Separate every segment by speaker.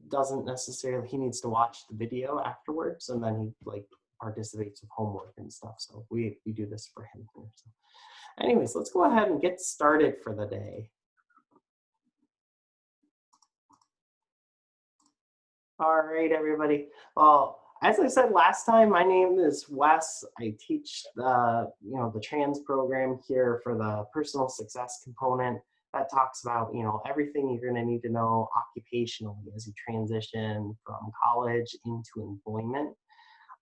Speaker 1: doesn't necessarily, he needs to watch the video afterwards, and then he like participates with homework and stuff. So we do this for him here. So anyways, let's go ahead and get started for the day. All right, everybody. Well, as I said last time, my name is Wes. I teach the trans program here for the personal success component that talks about, everything you're going to need to know occupationally as you transition from college into employment.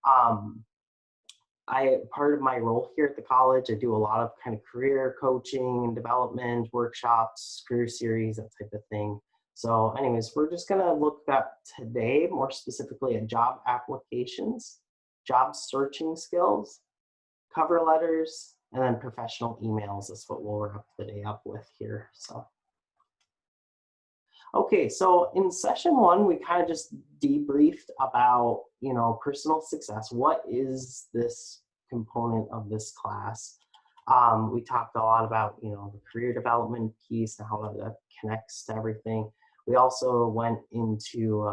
Speaker 1: Part of my role here at the college, I do a lot of kind of career coaching and development workshops, career series, that type of thing. So anyways, we're just gonna look at today, more specifically at job applications, job searching skills, cover letters, and then professional emails. That's what we'll wrap the day up with here. So, okay, so in session one, we kind of just debriefed about, personal success. What is this component of this class? We talked a lot about, the career development piece and how that connects to everything. We also went into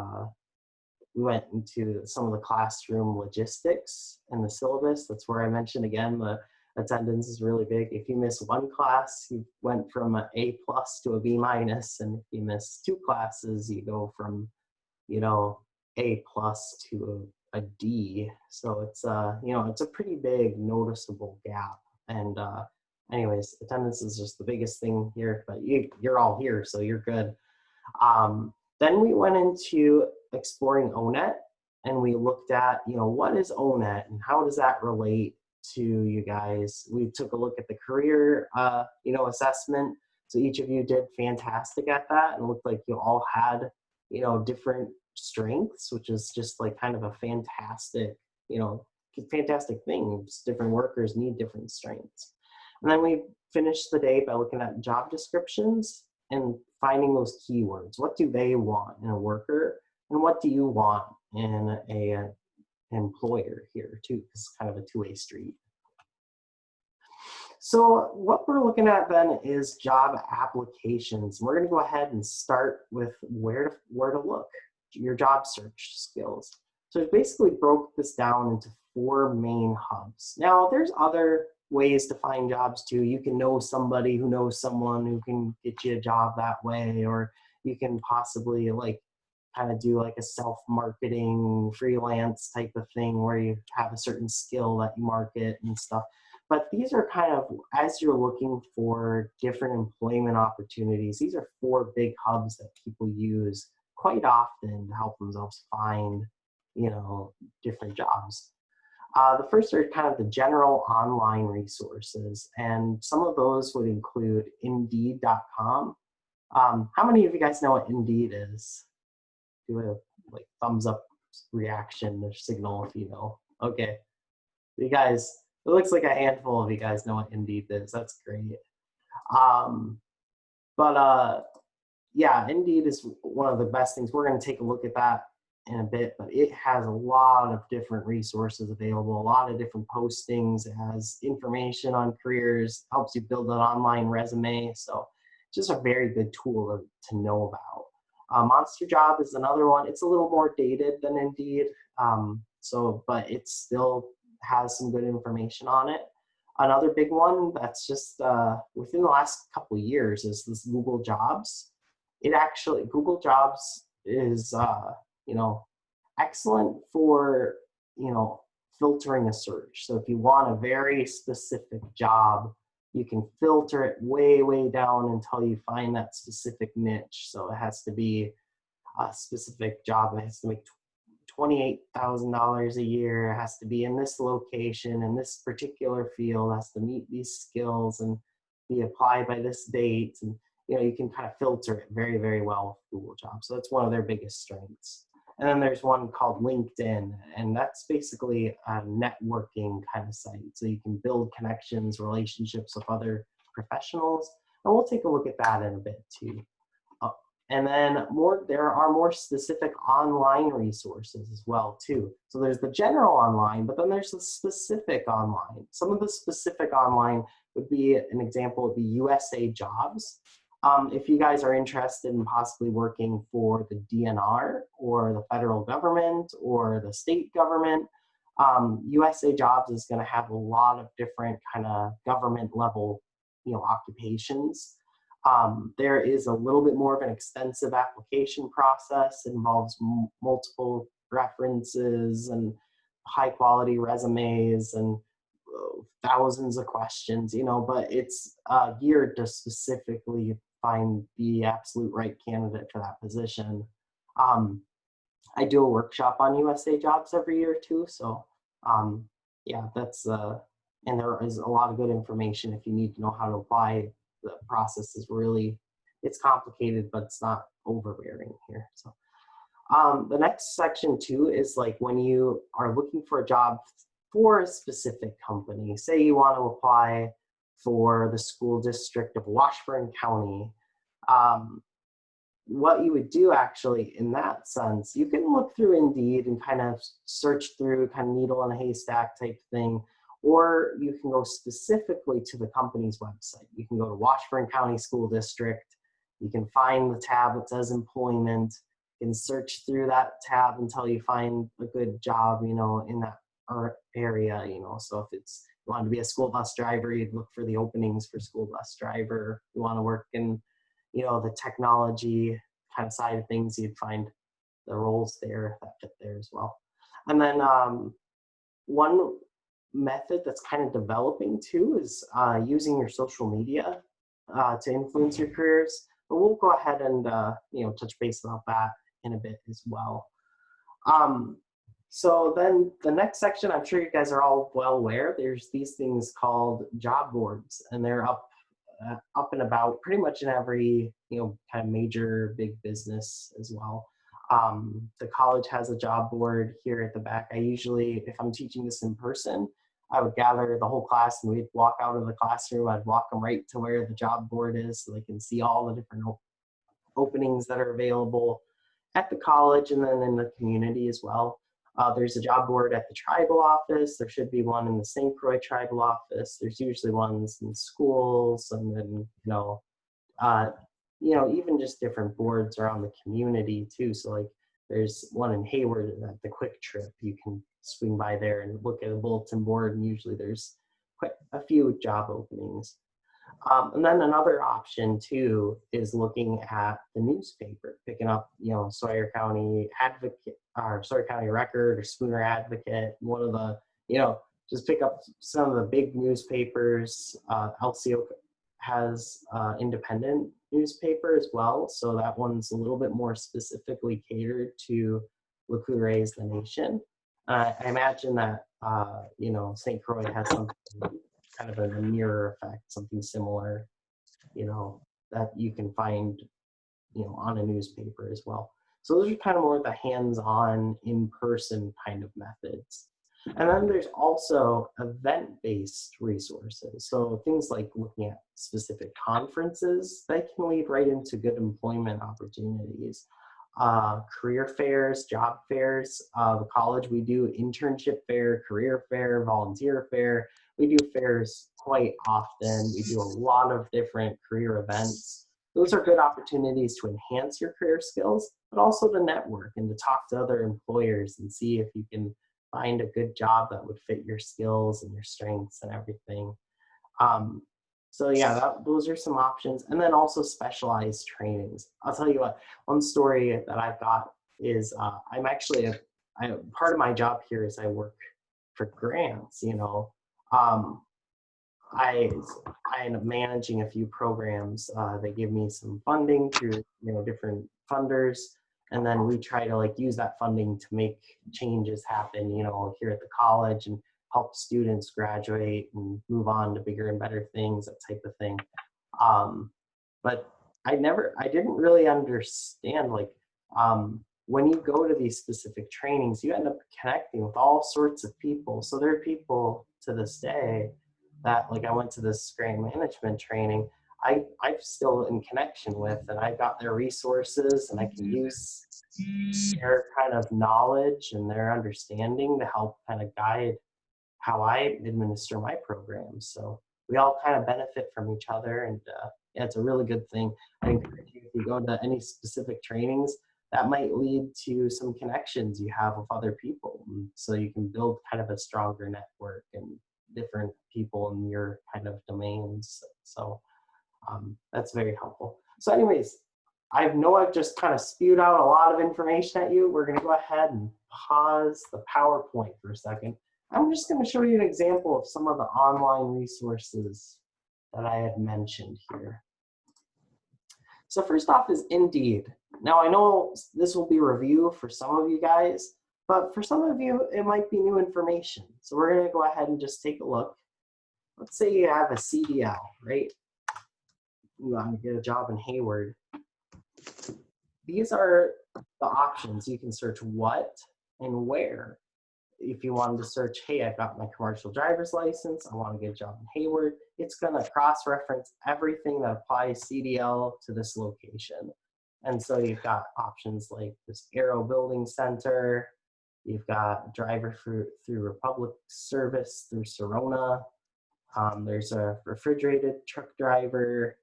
Speaker 1: some of the classroom logistics and the syllabus. That's where I mentioned again, the attendance is really big. If you miss one class, you went from an A+ to a B-, and if you miss 2 classes, you go from, A+ to a D. So it's it's a pretty big noticeable gap. And anyways, attendance is just the biggest thing here, but you're all here, so you're good. Then we went into exploring ONET, and we looked at, what is ONET and how does that relate to you guys? We took a look at the career, assessment. So each of you did fantastic at that, and looked like you all had, different strengths, which is just like kind of a fantastic, fantastic thing. Just different workers need different strengths. And then we finished the day by looking at job descriptions and finding those keywords. What do they want in a worker, and what do you want in an employer here too? It's kind of a two-way street. So what we're looking at then is job applications. We're going to go ahead and start with where to look, your job search skills. So it basically broke this down into 4 main hubs. Now there's other ways to find jobs too. You can know somebody who knows someone who can get you a job that way, or you can possibly like kind of do like a self-marketing freelance type of thing where you have a certain skill that you market and stuff. But these are kind of, as you're looking for different employment opportunities, these are 4 big hubs that people use quite often to help themselves find, different jobs. The first are kind of the general online resources, and some of those would include Indeed.com. How many of you guys know what Indeed is? Do a like thumbs up reaction or signal if you know. Okay, you guys, it looks like a handful of you guys know what Indeed is. That's great. Yeah, Indeed is one of the best things. We're going to take a look at that in a bit, but it has a lot of different resources available, a lot of different postings. It has information on careers, helps you build an online resume. So it's just a very good tool to know about. Monster Job is another one. It's a little more dated than Indeed, but it still has some good information on it. Another big one that's just within the last couple of years is this Google Jobs. Google Jobs is excellent for, filtering a search. So if you want a very specific job, you can filter it way, way down until you find that specific niche. So it has to be a specific job. It has to make $28,000 a year. It has to be in this location, in this particular field. It has to meet these skills and be applied by this date. And you can kind of filter it very, very well with Google Jobs. So that's one of their biggest strengths. And then there's one called LinkedIn, and that's basically a networking kind of site. So you can build connections, relationships with other professionals, and we'll take a look at that in a bit too. And then there are more specific online resources as well too. So there's the general online, but then there's the specific online. Some of the specific online would be, an example would be USA Jobs. If you guys are interested in possibly working for the DNR or the federal government or the state government, USA Jobs is going to have a lot of different kind of government level, occupations. There is a little bit more of an extensive application process. It involves multiple references and high quality resumes and thousands of questions, but it's geared to specifically find the absolute right candidate for that position. I do a workshop on USA Jobs every year too, so yeah, that's and there is a lot of good information if you need to know how to apply. The process is it's complicated, but it's not overbearing here. So the next section too is like when you are looking for a job for a specific company. Say you want to apply for the school district of Washburn County. What you would do actually in that sense, you can look through Indeed and kind of search through kind of needle in a haystack type thing, or you can go specifically to the company's website. You can go to Washburn County School District. You can find the tab that says employment. You can search through that tab until you find a good job, in that area, so if you want to be a school bus driver, you'd look for the openings for school bus driver. You want to work in, the technology kind of side of things, you'd find the roles there that fit there as well. And then one method that's kind of developing too is using your social media to influence your careers. But we'll go ahead and touch base about that in a bit as well. So then the next section, I'm sure you guys are all well aware, there's these things called job boards, and they're up and about pretty much in every, kind of major big business as well. The college has a job board here at the back. I usually, if I'm teaching this in person, I would gather the whole class and we'd walk out of the classroom. I'd walk them right to where the job board is so they can see all the different openings that are available at the college and then in the community as well. There's a job board at the tribal office. There should be one in the St. Croix tribal office. There's usually ones in schools, and then even just different boards around the community too. So like there's one in Hayward at the Quick Trip. You can swing by there and look at a bulletin board, and usually there's quite a few job openings. And then another option too is looking at the newspaper, picking up, Sawyer County Advocate or Sawyer County Record or Spooner Advocate, one of the, just pick up some of the big newspapers. LCO has independent newspaper as well, so that one's a little bit more specifically catered to Look Who Raised the Nation. I imagine that, St. Croix has something kind of a mirror effect, something similar, that you can find, on a newspaper as well. So those are kind of more the hands-on, in-person kind of methods. And then there's also event-based resources. So things like looking at specific conferences that can lead right into good employment opportunities. Career fairs, job fairs. The college, we do internship fair, career fair, volunteer fair. We do fairs quite often. We do a lot of different career events. Those are good opportunities to enhance your career skills, but also to network and to talk to other employers and see if you can find a good job that would fit your skills and your strengths and everything. So yeah, those are some options. And then also specialized trainings. I'll tell you what, one story that I've got is I'm actually, part of my job here is I work for grants, I end up managing a few programs. They give me some funding through, different funders. And then we try to use that funding to make changes happen, here at the college and help students graduate and move on to bigger and better things, that type of thing. But I didn't really understand, when you go to these specific trainings, you end up connecting with all sorts of people. So there are people to this day that, I went to this grant management training, I'm still in connection with, and I got their resources, and I can use their kind of knowledge and their understanding to help kind of guide how I administer my programs. So we all kind of benefit from each other, and Yeah, it's a really good thing. I encourage you, if you go to any specific trainings, that might lead to some connections you have with other people. And so you can build kind of a stronger network and different people in your kind of domains. So that's very helpful. So anyways, I know I've just kind of spewed out a lot of information at you. We're going to go ahead and pause the PowerPoint for a second. I'm just going to show you an example of some of the online resources that I had mentioned here. So first off is Indeed. Now I know this will be a review for some of you guys, but for some of you, it might be new information. So we're going to go ahead and just take a look. Let's say you have a CDL, right? You want to get a job in Hayward. These are the options. You can search what and where. If you wanted to search, hey, I've got my commercial driver's license, I want to get a job in Hayward, it's going to cross-reference everything that applies CDL to this location. And so you've got options like this Aero Building Center, you've got driver through Republic Service through Serona, there's a refrigerated truck driver,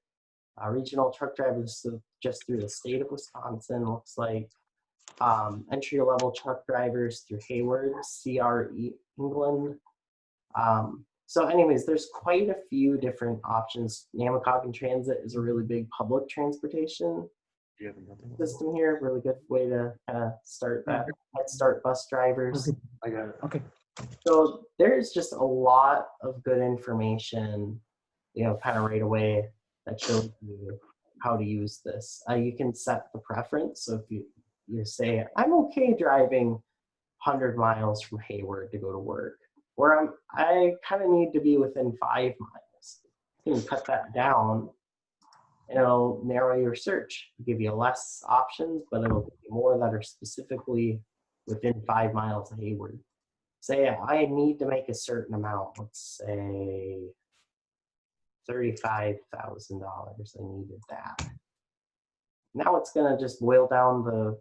Speaker 1: regional truck drivers just through the state of Wisconsin, looks like. Entry-level truck drivers through Hayward, CRE England. So anyways, there's quite a few different options. Namakogan Transit is a really big public transportation system here. Really good way to kind of start that. Head Start bus drivers.
Speaker 2: I got it. Okay.
Speaker 1: So there's just a lot of good information, you know, kind of right away that shows you how to use this. You can set the preference. So if you say, I'm okay driving 100 miles from Hayward to go to work, or I kind of need to be within 5 miles. You can cut that down and it'll narrow your search, give you less options, but it'll give you more that are specifically within 5 miles of Hayward. Say I need to make a certain amount, let's say $35,000, I needed that. Now it's going to just boil down the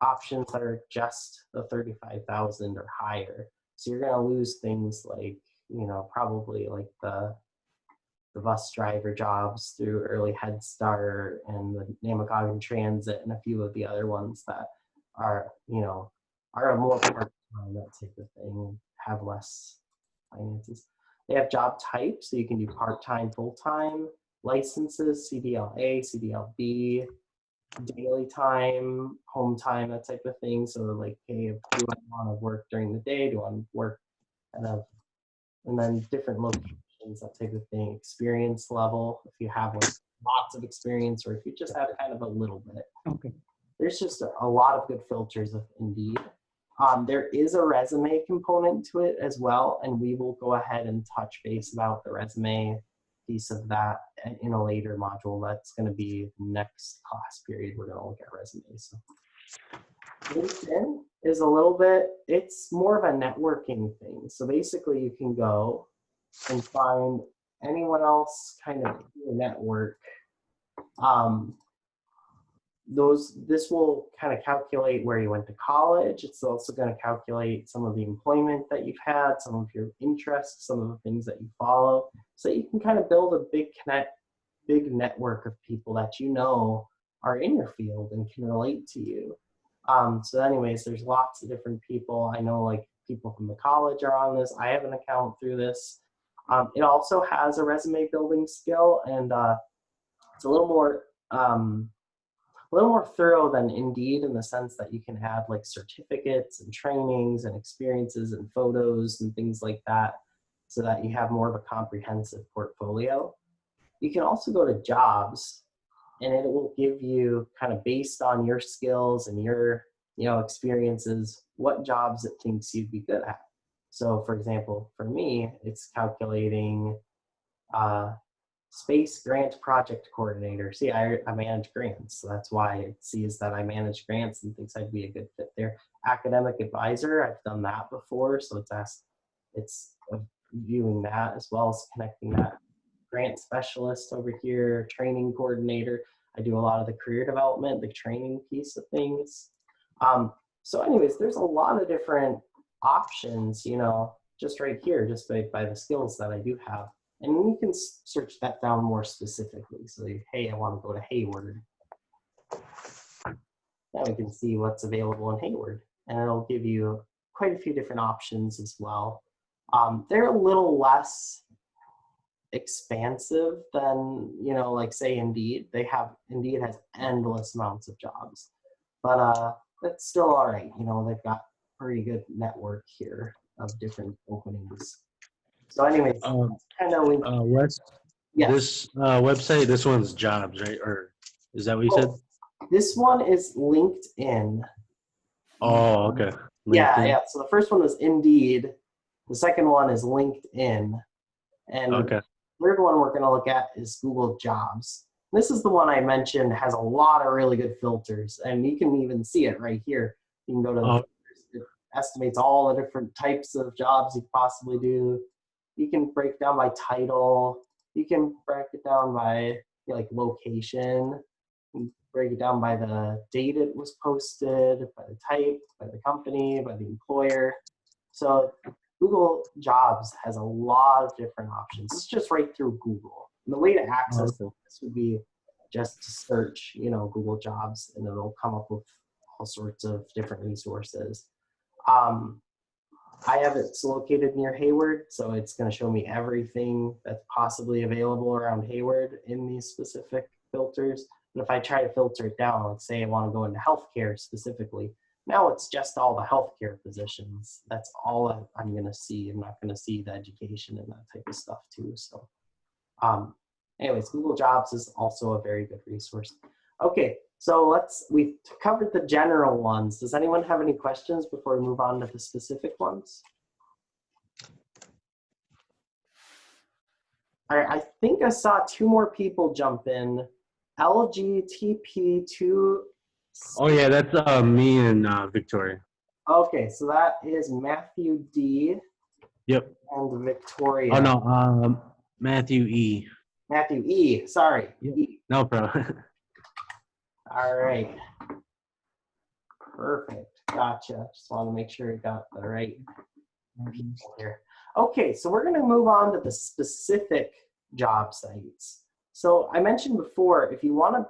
Speaker 1: options that are just the 35,000 or higher. So you're going to lose things like, you know, probably like the bus driver jobs through Early Head Start and the Namakogan Transit and a few of the other ones that are, you know, are more part-time, that type of thing, have less finances. They have job types, so you can do part-time, full-time, licenses, CDLA, CDLB, daily time, home time, that type of thing. So like, hey, do I want to work during the day? Do I want to work kind of, and then different locations, that type of thing. Experience level, if you have like lots of experience, or if you just have kind of a little bit.
Speaker 2: Okay.
Speaker 1: There's just a lot of good filters of Indeed. There is a resume component to it as well, and we will go ahead and touch base about the resume piece of that in a later module. That's going to be next class period. We're going to look at resumes. So LinkedIn is a little bit, it's more of a networking thing. So basically you can go and find anyone else kind of in your network. This will kind of calculate where you went to college. It's also going to calculate some of the employment that you've had, some of your interests, some of the things that you follow. So you can kind of build a big network of people that you know are in your field and can relate to you. So anyways, there's lots of different people. I know like people from the college are on this. I have an account through this. It also has a resume building skill, and it's a little more thorough than Indeed, in the sense that you can add like certificates and trainings and experiences and photos and things like that, so that you have more of a comprehensive portfolio. You can also go to jobs, and it will give you kind of based on your skills and your, you know, experiences, what jobs it thinks you'd be good at. So for example, for me, it's calculating Space Grant Project Coordinator. See, I manage grants, so that's why it sees that I manage grants and thinks I'd be a good fit there. Academic Advisor, I've done that before, so it's viewing that as well as connecting that. Grant Specialist over here, Training Coordinator. I do a lot of the career development, the training piece of things. So anyways, there's a lot of different options, you know, just right here, just by the skills that I do have. And you can search that down more specifically. So, hey, I want to go to Hayward. Now we can see what's available in Hayward, and it'll give you quite a few different options as well. They're a little less expansive than, you know, like say Indeed. Indeed has endless amounts of jobs, but that's still all right. You know, they've got pretty good network here of different openings. So anyways, kind of
Speaker 2: Wes,
Speaker 1: yes.
Speaker 2: this website, this one's jobs, right? Or is that what you said?
Speaker 1: This one is LinkedIn.
Speaker 2: Oh, okay.
Speaker 1: LinkedIn. Yeah. So the first one was Indeed. The second one is LinkedIn. And
Speaker 2: okay.
Speaker 1: the third one we're going to look at is Google Jobs. This is the one I mentioned, has a lot of really good filters. And you can even see it right here. You can go to the filters. It estimates all the different types of jobs you could possibly do. You can break down by title. You can break it down by like location. You can break it down by the date it was posted, by the type, by the company, by the employer. So Google Jobs has a lot of different options. It's just right through Google. And the way to access this would be just to search, you know, Google Jobs, and it'll come up with all sorts of different resources. I have it located near Hayward, so it's going to show me everything that's possibly available around Hayward in these specific filters. But if I try to filter it down, let's say I want to go into healthcare specifically, now it's just all the healthcare positions. That's all I'm going to see. I'm not going to see the education and that type of stuff too. So anyways, Google Jobs is also a very good resource. Okay, so we've covered the general ones. Does anyone have any questions before we move on to the specific ones? All right, I think I saw two more people jump in. LGTP2.
Speaker 2: Oh yeah, that's me and Victoria.
Speaker 1: Okay, so that is Matthew D.
Speaker 2: Yep.
Speaker 1: And Victoria.
Speaker 2: Oh no, Matthew E.
Speaker 1: Matthew E. Sorry.
Speaker 2: Yep.
Speaker 1: E.
Speaker 2: No problem.
Speaker 1: All right. Perfect. Gotcha. Just want to make sure you got the right people here. Okay, so we're going to move on to the specific job sites. So I mentioned before, if you want to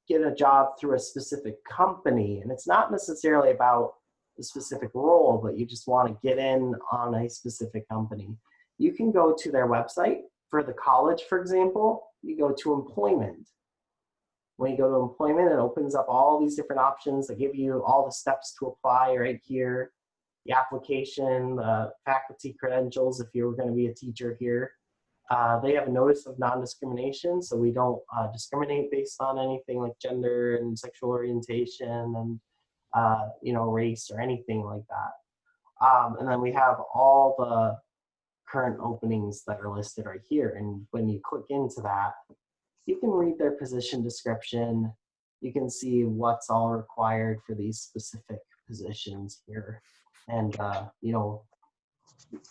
Speaker 1: get a job through a specific company, and it's not necessarily about the specific role, but you just want to get in on a specific company, you can go to their website. For the college, for example, you go to employment. When you go to employment, it opens up all these different options that give you all the steps to apply right here. The application, faculty credentials, if you were going to be a teacher here. They have a notice of non-discrimination, so we don't discriminate based on anything like gender and sexual orientation and you know, race or anything like that. And then we have all the current openings that are listed right here. And when you click into that, you can read their position description. You can see what's all required for these specific positions here. And, you know,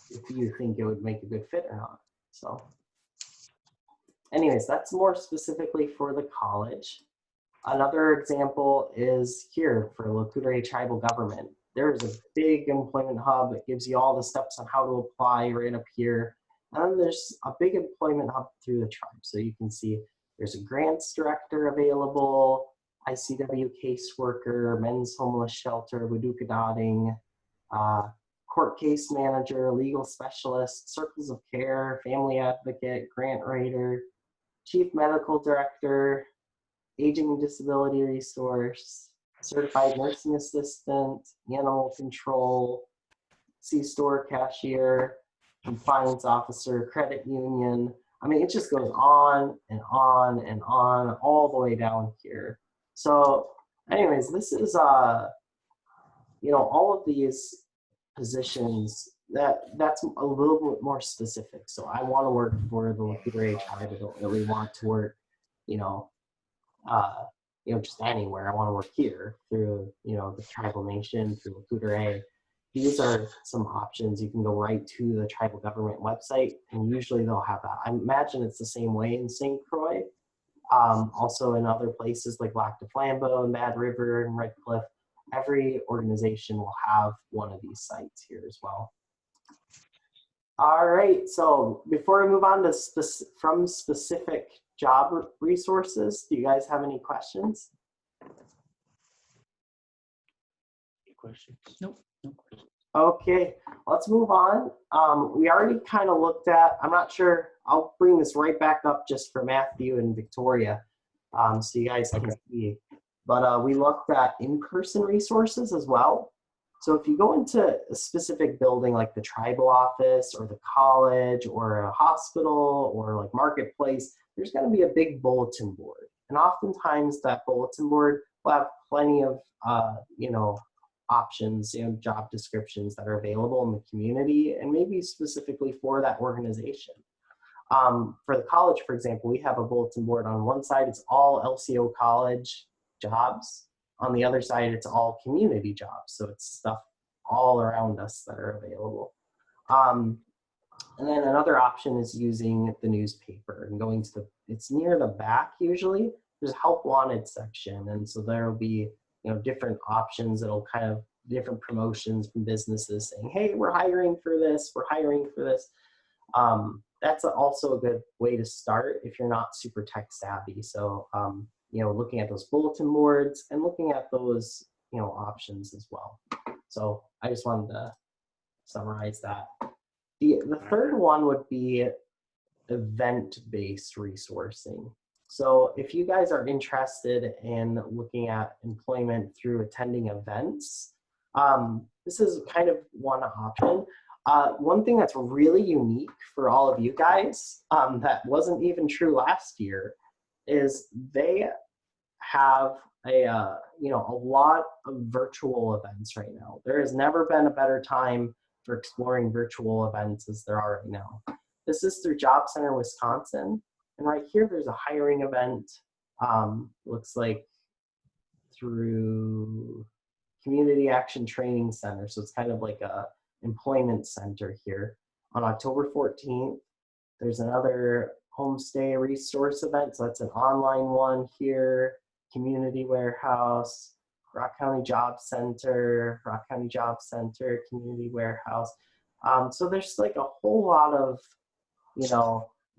Speaker 1: if you think it would make a good fit or not. So anyways, that's more specifically for the college. Another example is here for La Coudray Tribal Government. There's a big employment hub. It gives you all the steps on how to apply right up here. And then there's a big employment hub through the tribe. So you can see there's a grants director available, ICW caseworker, men's homeless shelter, Waduka Dotting, court case manager, legal specialist, circles of care, family advocate, grant writer, chief medical director, aging and disability resource, certified nursing assistant, animal control, C-store cashier, compliance officer, credit union. I mean, it just goes on and on and on all the way down here. So anyways, this is, you know, all of these positions, that's a little bit more specific. So I want to work for the La Coudray tribe. I don't really want to work, you know, just anywhere. I want to work here through, you know, the tribal nation, through La Coudray. These are some options. You can go right to the tribal government website, and usually they'll have that. I imagine it's the same way in St. Croix. Also in other places like Lac du Flambeau and Mad River and Red Cliff, every organization will have one of these sites here as well. All right, so before we move on to from specific job resources, do you guys have any questions?
Speaker 2: Any questions?
Speaker 3: Nope, no questions.
Speaker 1: Okay, let's move on. We already kind of looked at, I'm not sure, I'll bring this right back up just for Matthew and Victoria, so you guys can see. But we looked at in-person resources as well. So if you go into a specific building like the tribal office or the college or a hospital or like marketplace, there's going to be a big bulletin board. And oftentimes that bulletin board will have plenty of, options, job descriptions that are available in the community and maybe specifically for that organization. For the college, for example, we have a bulletin board. On one side, it's all LCO college jobs. On the other side, it's all community jobs. So it's stuff all around us that are available. And then another option is using the newspaper and going to it's near the back usually. There's a help wanted section. And so there will be, different options that'll kind of different promotions from businesses saying, hey, we're hiring for this, we're hiring for this. That's also a good way to start if you're not super tech savvy. So, looking at those bulletin boards and looking at those, options as well. So I just wanted to summarize that. The third one would be event-based resourcing. So if you guys are interested in looking at employment through attending events, this is kind of one option. One thing that's really unique for all of you guys that wasn't even true last year is they have a lot of virtual events right now. There has never been a better time for exploring virtual events as there are right now. This is through Job Center Wisconsin. And right here, there's a hiring event, looks like through Community Action Training Center. So it's kind of like a employment center here. On October 14th, there's another homestay resource event. So that's an online one here, Community Warehouse, Rock County Job Center, Community Warehouse. So there's like a whole lot of,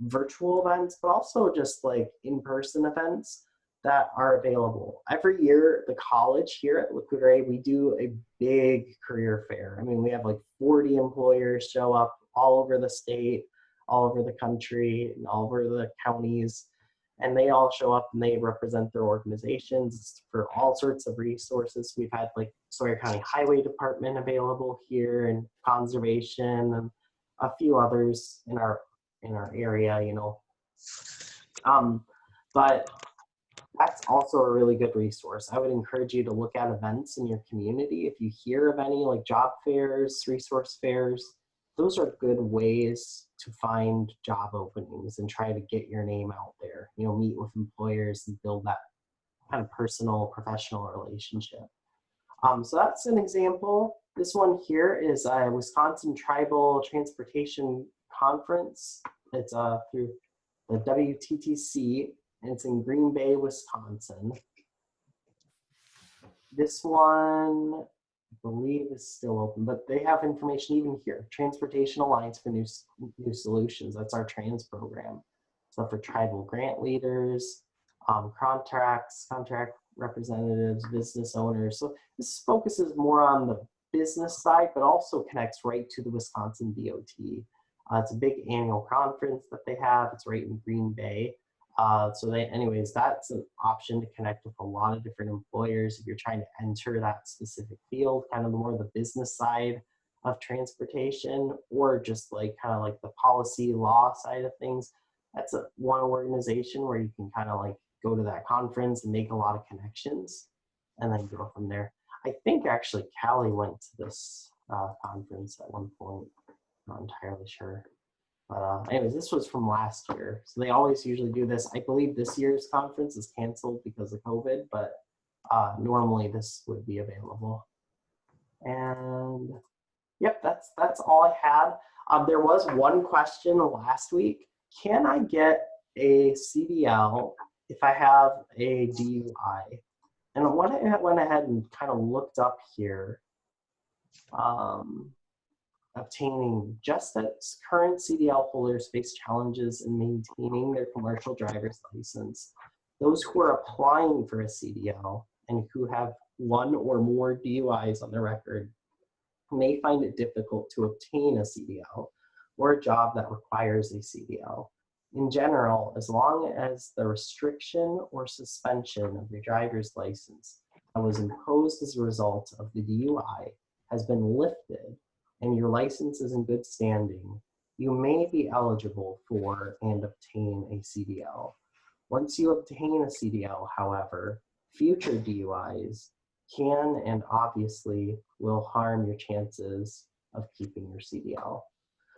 Speaker 1: virtual events, but also just like in-person events that are available. Every year, the college here at Le Coudray, we do a big career fair. I mean, we have like 40 employers show up all over the state, all over the country, and all over the counties. And they all show up and they represent their organizations for all sorts of resources. We've had like Sawyer County Highway Department available here and conservation and a few others in our area, but that's also a really good resource. I would encourage you to look at events in your community. If you hear of any like job fairs, resource fairs, those are good ways to find job openings and try to get your name out there, meet with employers and build that kind of personal, professional relationship. So that's an example. This one here is a Wisconsin Tribal Transportation Conference. It's through the WTTC, and it's in Green Bay, Wisconsin. This one, I believe, is still open, but they have information even here. Transportation Alliance for New Solutions. That's our trans program. So for tribal grant leaders, contract representatives, business owners. So this focuses more on the business side, but also connects right to the Wisconsin DOT. It's a big annual conference that they have. It's right in Green Bay. Anyways, that's an option to connect with a lot of different employers if you're trying to enter that specific field, kind of more the business side of transportation, or just like kind of like the policy law side of things. That's one organization where you can kind of like go to that conference and make a lot of connections and then go from there. I think actually Callie went to this conference at one point. Not entirely sure. But anyways, this was from last year. So they always usually do this. I believe this year's conference is canceled because of COVID, but normally this would be available. And yep, that's all I had. There was one question last week. Can I get a CDL if I have a DUI? And what I went ahead and kind of looked up here. obtaining. Just as current CDL holders face challenges in maintaining their commercial driver's license, those who are applying for a CDL and who have one or more DUIs on their record may find it difficult to obtain a CDL or a job that requires a CDL. In general, as long as the restriction or suspension of your driver's license that was imposed as a result of the DUI has been lifted and your license is in good standing, you may be eligible for and obtain a CDL. Once you obtain a CDL, however, future DUIs can and obviously will harm your chances of keeping your CDL.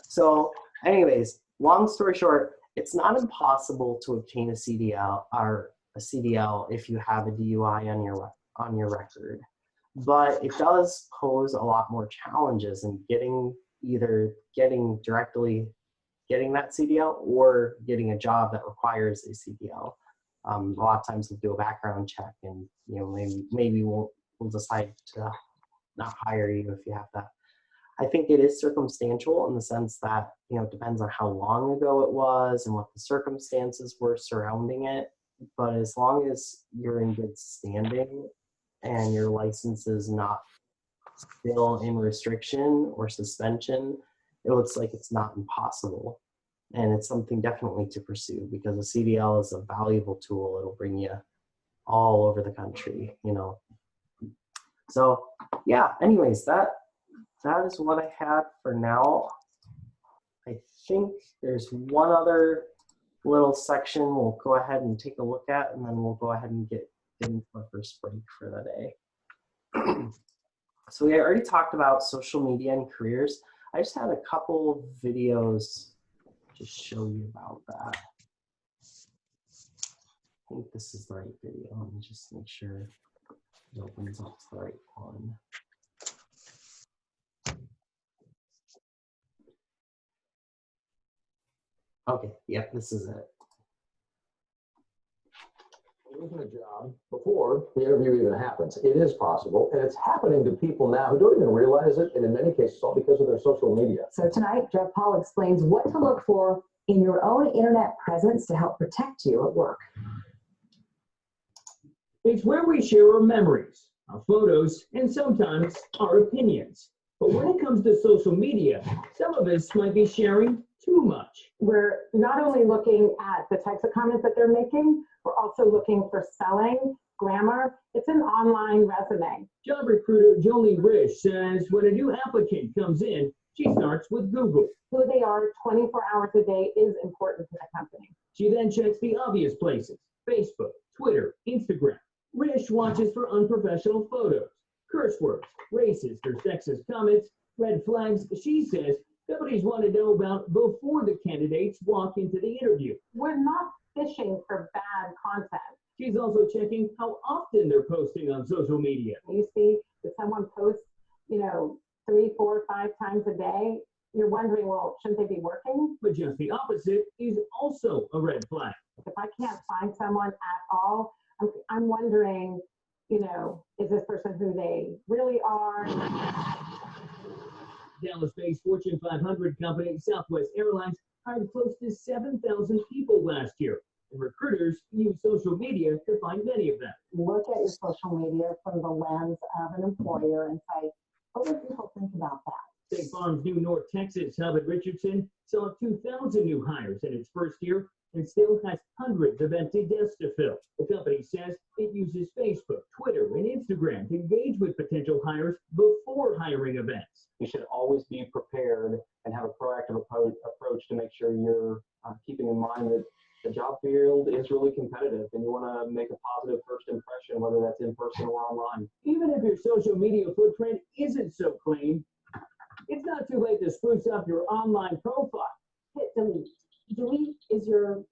Speaker 1: So anyways, long story short, it's not impossible to obtain a CDL or a CDL if you have a DUI on your record, but it does pose a lot more challenges in getting that CDL or getting a job that requires a CDL. A lot of times we'll do a background check, and maybe we'll decide to not hire you if you have that. I think it is circumstantial in the sense that, it depends on how long ago it was and what the circumstances were surrounding it. But as long as you're in good standing and your license is not still in restriction or suspension, it looks like it's not impossible. And it's something definitely to pursue, because a CDL is a valuable tool. It'll bring you all over the country, So yeah, anyways, that is what I had for now. I think there's one other little section we'll go ahead and take a look at, and then we'll go ahead and get into our first break for the day. So we already talked about social media and careers. I just had a couple of videos to show you about that. I think this is the right video. Let me just make sure it opens up the right one. Okay, yep, this is it.
Speaker 3: Losing a job before the interview even happens. It is possible, and it's happening to people now who don't even realize it, and in many cases, all because of their social media.
Speaker 4: So tonight, Jeff Paul explains what to look for in your own internet presence to help protect you at work.
Speaker 5: It's where we share our memories, our photos, and sometimes our opinions. But when it comes to social media, some of us might be sharing too much.
Speaker 4: We're not only looking at the types of comments that they're making, we're also looking for spelling, grammar. It's an online resume.
Speaker 5: Job recruiter Jolie Risch says when a new applicant comes in, she starts with Google.
Speaker 4: Who they are 24 hours a day is important to the company.
Speaker 5: She then checks the obvious places: Facebook, Twitter, Instagram. Risch watches for unprofessional photos, curse words, racist or sexist comments, red flags. She says companies want to know about before the candidates walk into the interview.
Speaker 4: We're not fishing for bad content.
Speaker 5: She's also checking how often they're posting on social media.
Speaker 4: You see that someone posts, 3, 4, 5 times a day, you're wondering, well, shouldn't they be working?
Speaker 5: But just the opposite is also a red flag.
Speaker 4: If I can't find someone at all, I'm wondering, is this person who they really are?
Speaker 5: Dallas-based Fortune 500 company Southwest Airlines hired close to 7,000 people last year. And recruiters use social media to find many of them.
Speaker 4: Look at your social media from the lens of an employer and say, what would people think about that?
Speaker 5: State Farm's new North Texas hub at Richardson saw 2,000 new hires in its first year and still has hundreds of empty desks to fill. The company says it uses Facebook, Twitter, and Instagram to engage with potential hires before hiring events.
Speaker 3: You should always be prepared and have a proactive approach to make sure you're keeping in mind that the job field is really competitive, and you want to make a positive first impression, whether that's in person or online.
Speaker 5: Even if your social media footprint isn't so clean, it's not too late to spruce up your online profile.
Speaker 4: Hit delete. Delete is your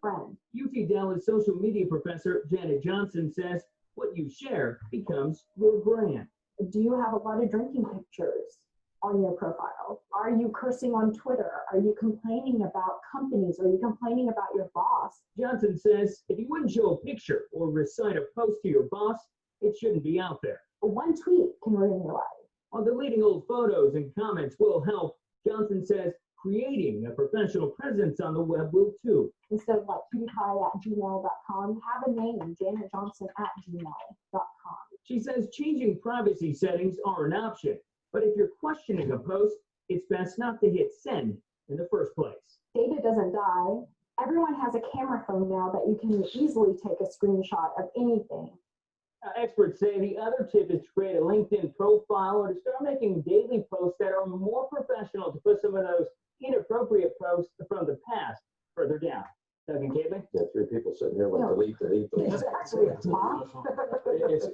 Speaker 4: friend.
Speaker 5: UT Dallas social media professor Janet Johnson says what you share becomes your brand.
Speaker 4: Do you have a lot of drinking pictures on your profile? Are you cursing on Twitter? Are you complaining about companies? Are you complaining about your boss?
Speaker 5: Johnson says if you wouldn't show a picture or recite a post to your boss, it shouldn't be out there.
Speaker 4: One tweet can ruin your life.
Speaker 5: While deleting old photos and comments will help, Johnson says creating a professional presence on the web will too.
Speaker 4: Instead of like pewdiepie@gmail.com, have a name, janetjohnson@gmail.com.
Speaker 5: She says changing privacy settings are an option, but if you're questioning a post, it's best not to hit send in the first place.
Speaker 4: Data doesn't die. Everyone has a camera phone now that you can easily take a screenshot of anything.
Speaker 5: Experts say the other tip is to create a LinkedIn profile or to start making daily posts that are more professional, to put some of those inappropriate posts from the past further down. Doug and Caitlin?
Speaker 6: Yeah, three people sitting here like delete.
Speaker 4: Exactly.
Speaker 6: It's,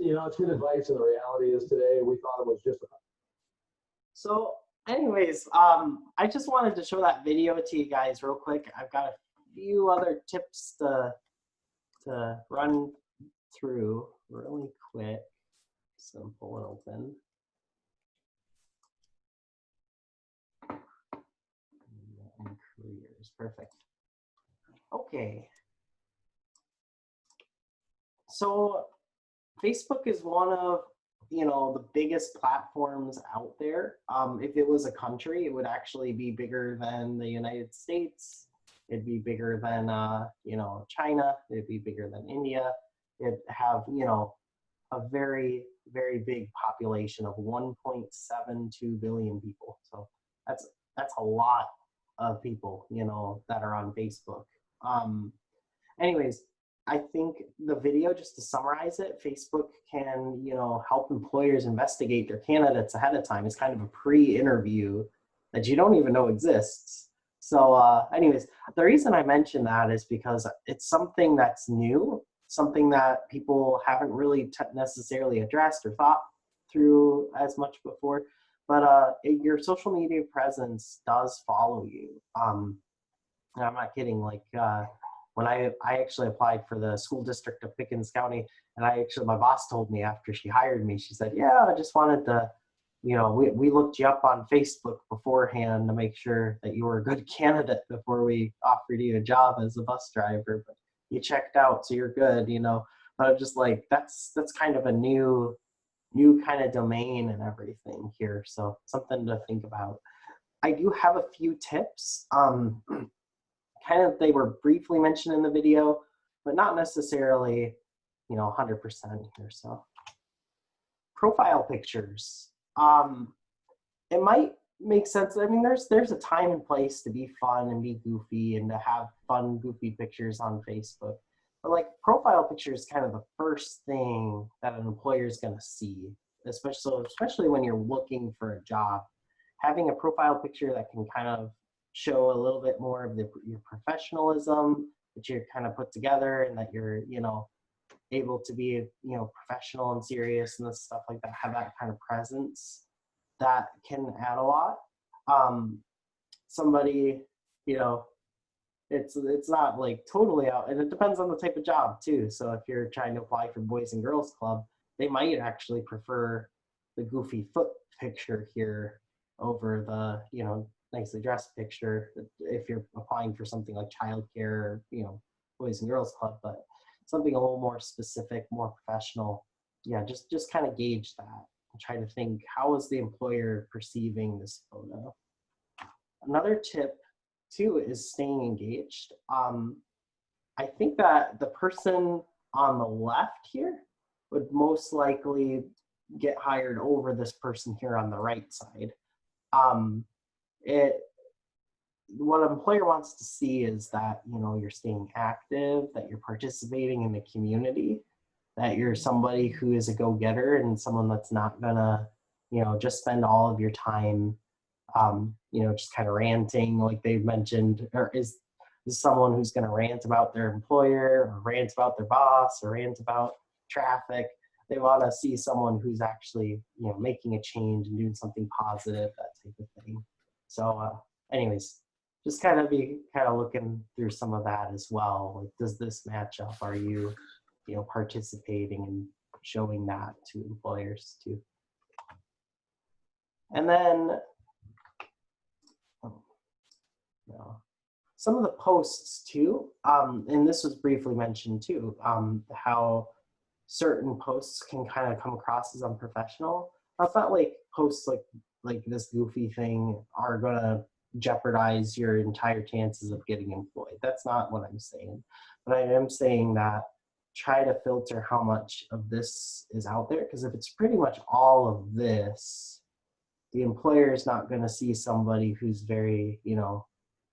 Speaker 6: you know, it's good advice, and the reality is today we thought it was just a
Speaker 1: So anyways, I just wanted to show that video to you guys real quick. I've got a few other tips to run through really quick. So pull it open. And careers, perfect. Okay. So Facebook is one of, you know, the biggest platforms out there. If it was a country, it would actually be bigger than the United States. It'd be bigger than, you know, China. It'd be bigger than India. It'd have, you know, a very, very big population of 1.72 billion people. So that's a lot of people, you know, that are on Facebook. Anyways, I think the video, just to summarize it, Facebook can, you know, help employers investigate their candidates ahead of time. It's kind of a pre-interview that you don't even know exists. So anyways, the reason I mention that is because it's something that's new, something that people haven't really necessarily addressed or thought through as much before. But your social media presence does follow you. And I'm not kidding. Like when I actually applied for the school district of Pickens County, and my boss told me after she hired me, she said, yeah, I just wanted to, you know, we looked you up on Facebook beforehand to make sure that you were a good candidate before we offered you a job as a bus driver, but you checked out, so you're good, you know. But I'm just like, that's kind of a new kind of domain and everything here. So something to think about. I do have a few tips. Kind of, they were briefly mentioned in the video, but not necessarily, you know, 100% here. So profile pictures. It might make sense. I mean, there's a time and place to be fun and be goofy and to have fun, goofy pictures on Facebook. But like profile picture is kind of the first thing that an employer is going to see, especially when you're looking for a job. Having a profile picture that can kind of show a little bit more of your professionalism, that you're kind of put together, and that you're, you know, able to be, you know, professional and serious and stuff like that, have that kind of presence, that can add a lot. Somebody, you know, it's not like totally out, and it depends on the type of job too. So if you're trying to apply for Boys and Girls Club, they might actually prefer the goofy foot picture here over the, you know, nicely dressed picture if you're applying for something like childcare or, you know, Boys and Girls Club. But something a little more specific, more professional, yeah, just kind of gauge that and try to think, how is the employer perceiving this photo? Another tip too is staying engaged. I think that the person on the left here would most likely get hired over this person here on the right side. What an employer wants to see is that, you know, you're staying active, that you're participating in the community, that you're somebody who is a go-getter and someone that's not gonna, you know, just spend all of your time, you know, just kind of ranting like they've mentioned, or is someone who's gonna rant about their employer or rant about their boss or rant about traffic. They want to see someone who's actually, you know, making a change and doing something positive, that type of thing. So anyways, just kind of looking through some of that as well. Like, does this match up? Are you, you know, participating and showing that to employers too? And then, some of the posts too, and this was briefly mentioned too, how certain posts can kind of come across as unprofessional. It's not like posts like this goofy thing are gonna jeopardize your entire chances of getting employed. That's not what I'm saying. But I am saying that try to filter how much of this is out there, because if it's pretty much all of this, the employer is not going to see somebody who's very,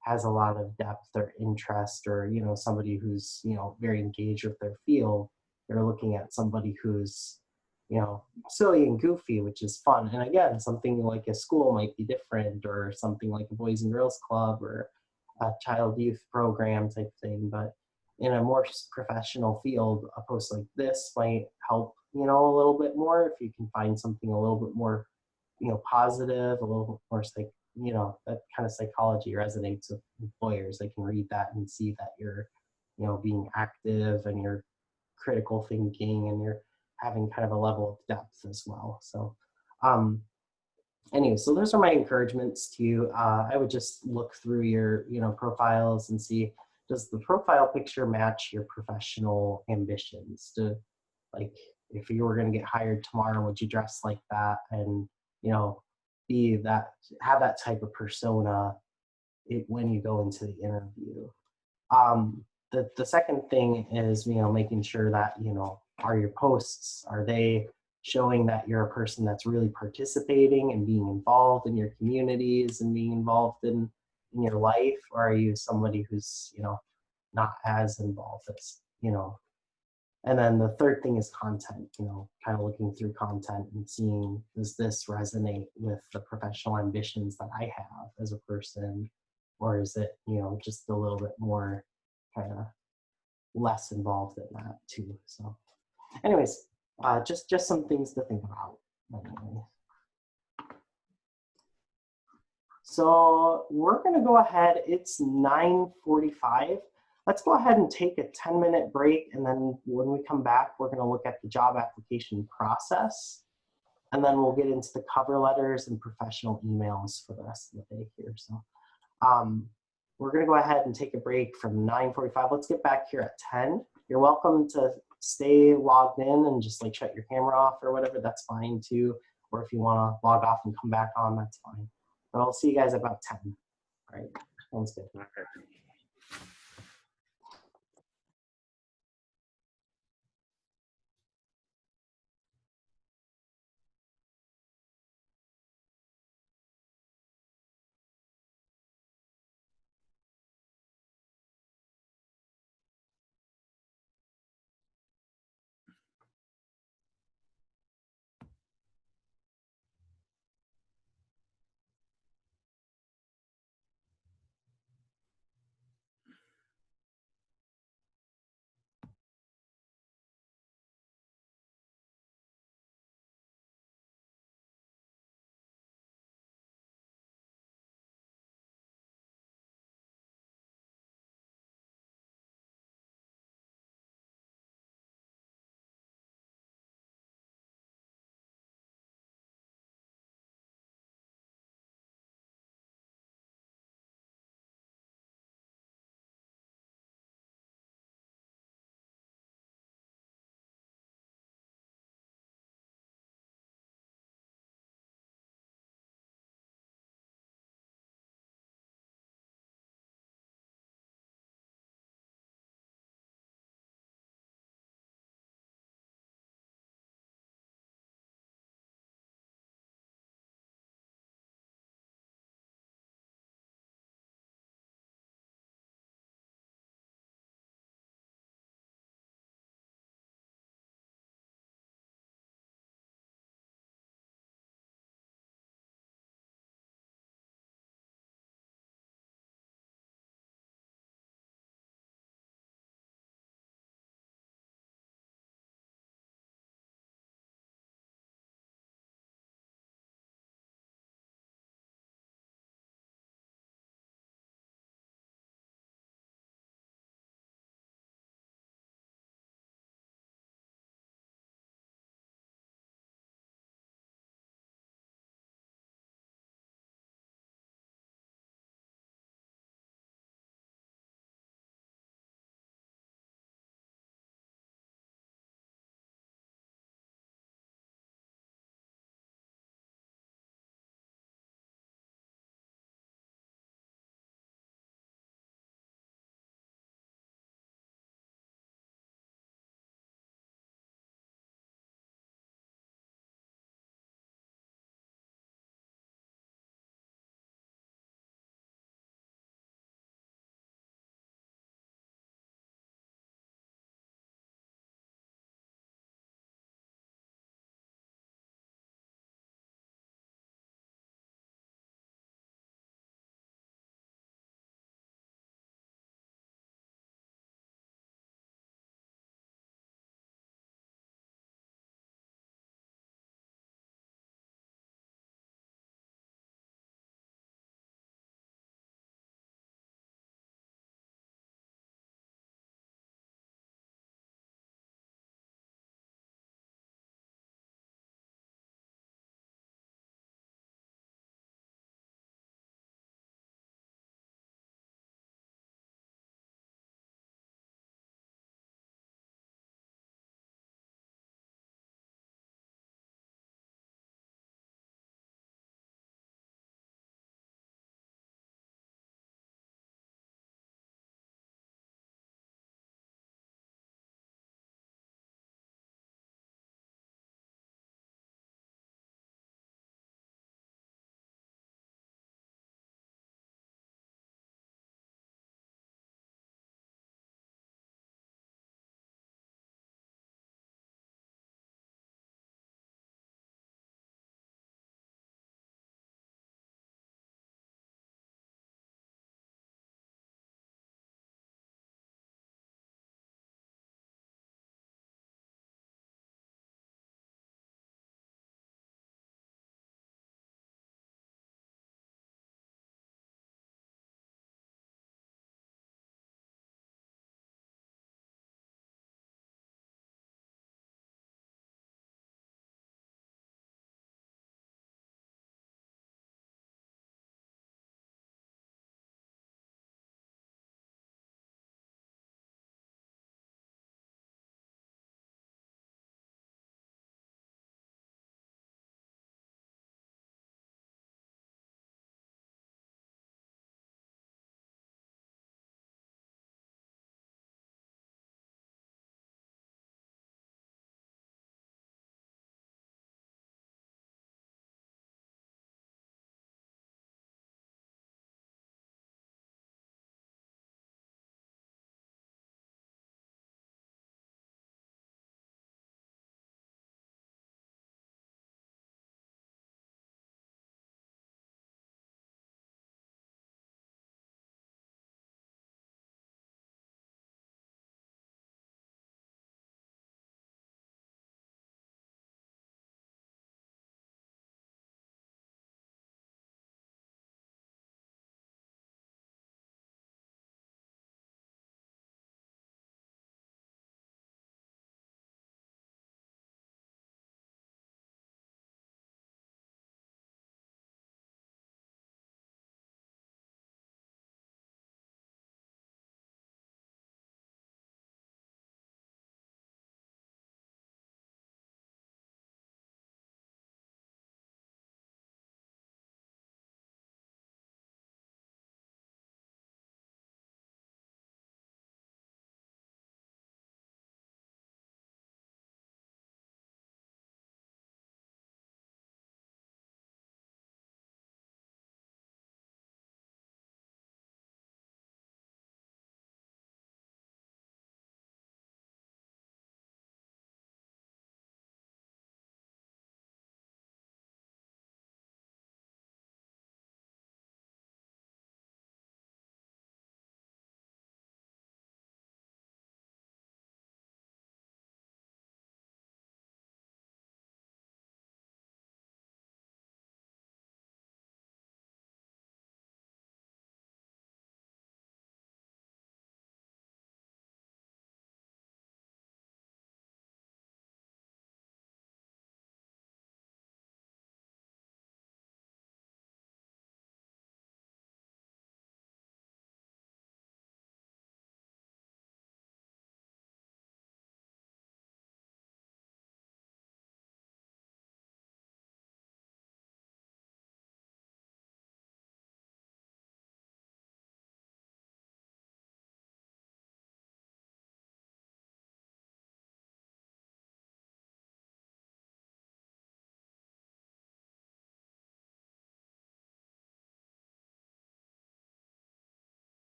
Speaker 1: has a lot of depth or interest, or, somebody who's, very engaged with their field. They're looking at somebody who's, silly and goofy, which is fun. And again, something like a school might be different, or something like a Boys and Girls Club or a child youth program type thing. But in a more professional field, a post like this might help, a little bit more if you can find something a little bit more, positive, a little more that kind of psychology resonates with employers. They can read that and see that you're, being active and you're critical thinking and you're having kind of a level of depth as well. So anyway, so those are my encouragements to you. I would just look through your, profiles and see, does the profile picture match your professional ambitions? If you were going to get hired tomorrow, would you dress like that and, have that type of persona when you go into the interview? The second thing is, making sure that, are your posts, are they showing that you're a person that's really participating and being involved in your communities and being involved in your life? Or are you somebody who's, not as involved as, And then the third thing is content, kind of looking through content and seeing, does this resonate with the professional ambitions that I have as a person? Or is it, just a little bit more kind of less involved in that too? So anyways, just some things to think about. Anyway. So we're going to go ahead. It's 9:45. Let's go ahead and take a 10-minute break. And then when we come back, we're going to look at the job application process. And then we'll get into the cover letters and professional emails for the rest of the day here. So we're going to go ahead and take a break from 9:45. Let's get back here at 10. You're welcome to stay logged in and just shut your camera off or whatever. That's fine too. Or if you want to log off and come back on, that's fine. But I'll see you guys about 10. All right. Sounds good.
Speaker 2: Okay.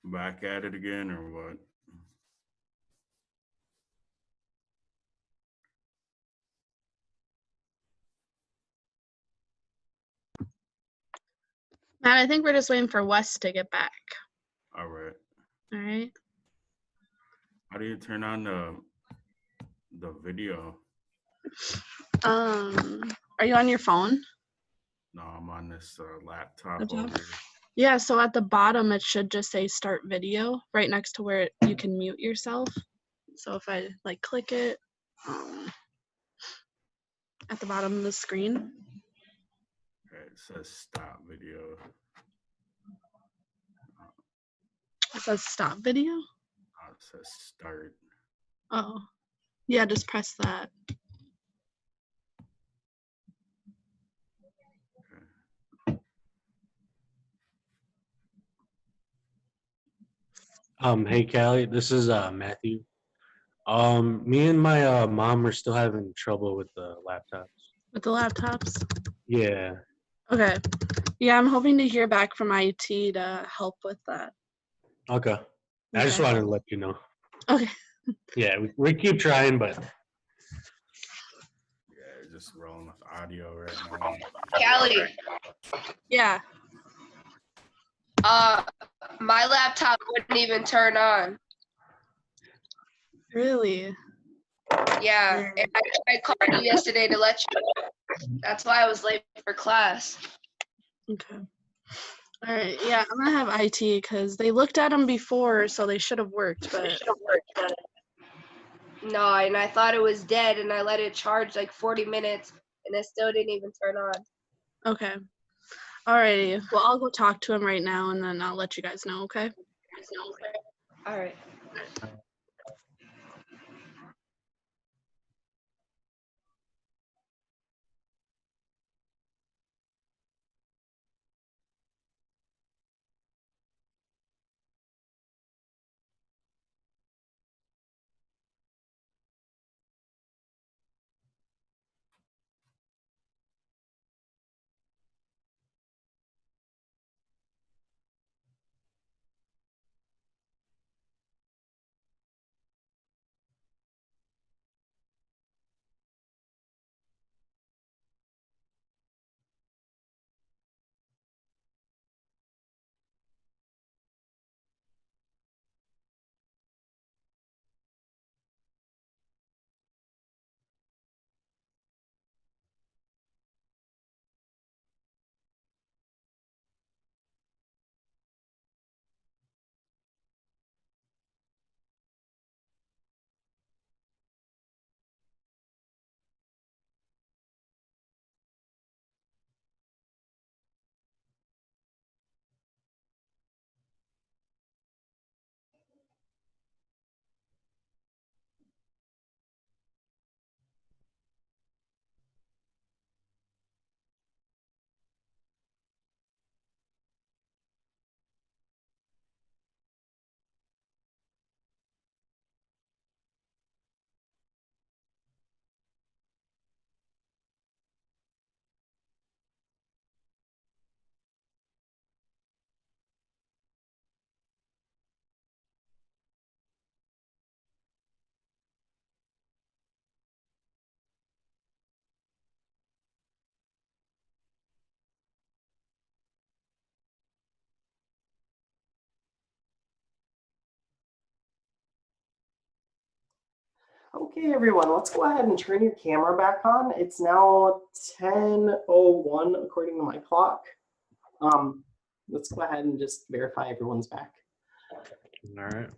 Speaker 7: Back at it again or what?
Speaker 8: Matt, I think we're just waiting for Wes to get back.
Speaker 7: All right.
Speaker 8: All right.
Speaker 7: How do you turn on the video?
Speaker 8: Are you on your phone?
Speaker 7: No, I'm on this laptop
Speaker 8: Laptop?
Speaker 7: over here.
Speaker 8: Yeah, so at the bottom it should just say start video right next to where you can mute yourself. So if I like click it at the bottom of the screen.
Speaker 7: Okay, it says stop video.
Speaker 8: It says stop video.
Speaker 7: Oh, it says start.
Speaker 8: Oh, yeah, just press that.
Speaker 2: Hey Callie, this is Matthew. Me and my mom are still having trouble with the laptops.
Speaker 8: With the laptops?
Speaker 2: Yeah.
Speaker 8: Okay. Yeah, I'm hoping to hear back from IT to help with that.
Speaker 2: Okay. I just
Speaker 8: Okay.
Speaker 2: wanted to let you know.
Speaker 8: Okay.
Speaker 2: Yeah, we keep trying, but
Speaker 7: Yeah, just rolling with audio right now.
Speaker 9: Callie,
Speaker 8: Yeah.
Speaker 9: my laptop wouldn't even turn on.
Speaker 8: Really?
Speaker 9: Yeah, and I tried calling you yesterday to let you know. That's why I was late for class.
Speaker 8: Okay. All right. Yeah, I'm gonna have IT because they looked at them before, so they should have worked. But
Speaker 9: No, and I thought it was dead, and I let it charge like 40 minutes, and it still didn't even turn on.
Speaker 8: okay. Alrighty. Well, I'll go talk to him right now, and then I'll let you guys know. Okay.
Speaker 9: All right.
Speaker 1: Okay, everyone, let's go ahead and turn your camera back on. It's now 10:01 according to my clock. Let's go ahead and just verify everyone's back.
Speaker 2: all right.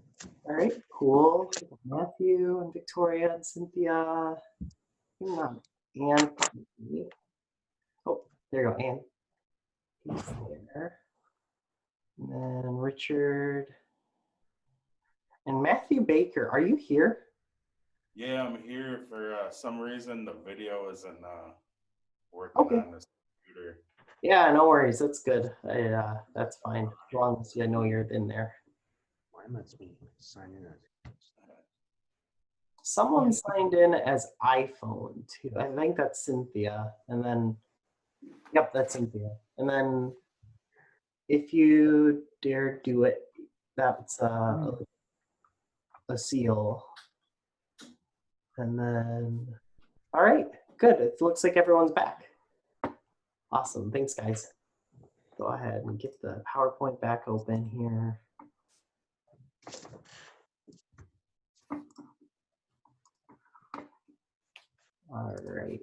Speaker 1: All right, cool. Matthew and Victoria and Cynthia. Hang on. Anne. Oh, there you go, Anne. He's there. And then Richard. And Matthew Baker, are you here?
Speaker 7: Yeah, I'm here. For some reason, the video isn't working
Speaker 1: Okay.
Speaker 7: on this computer.
Speaker 1: Yeah, no worries. That's good. That's fine. As long as you know you're in there.
Speaker 2: Why am I signing in?
Speaker 1: Someone signed in as iPhone too. I think that's Cynthia. And then, yep, that's Cynthia. And then if you dare do it That's a seal. And then, all right, good. It looks like everyone's back. Awesome, thanks guys. Go ahead and get the PowerPoint back open here. All right.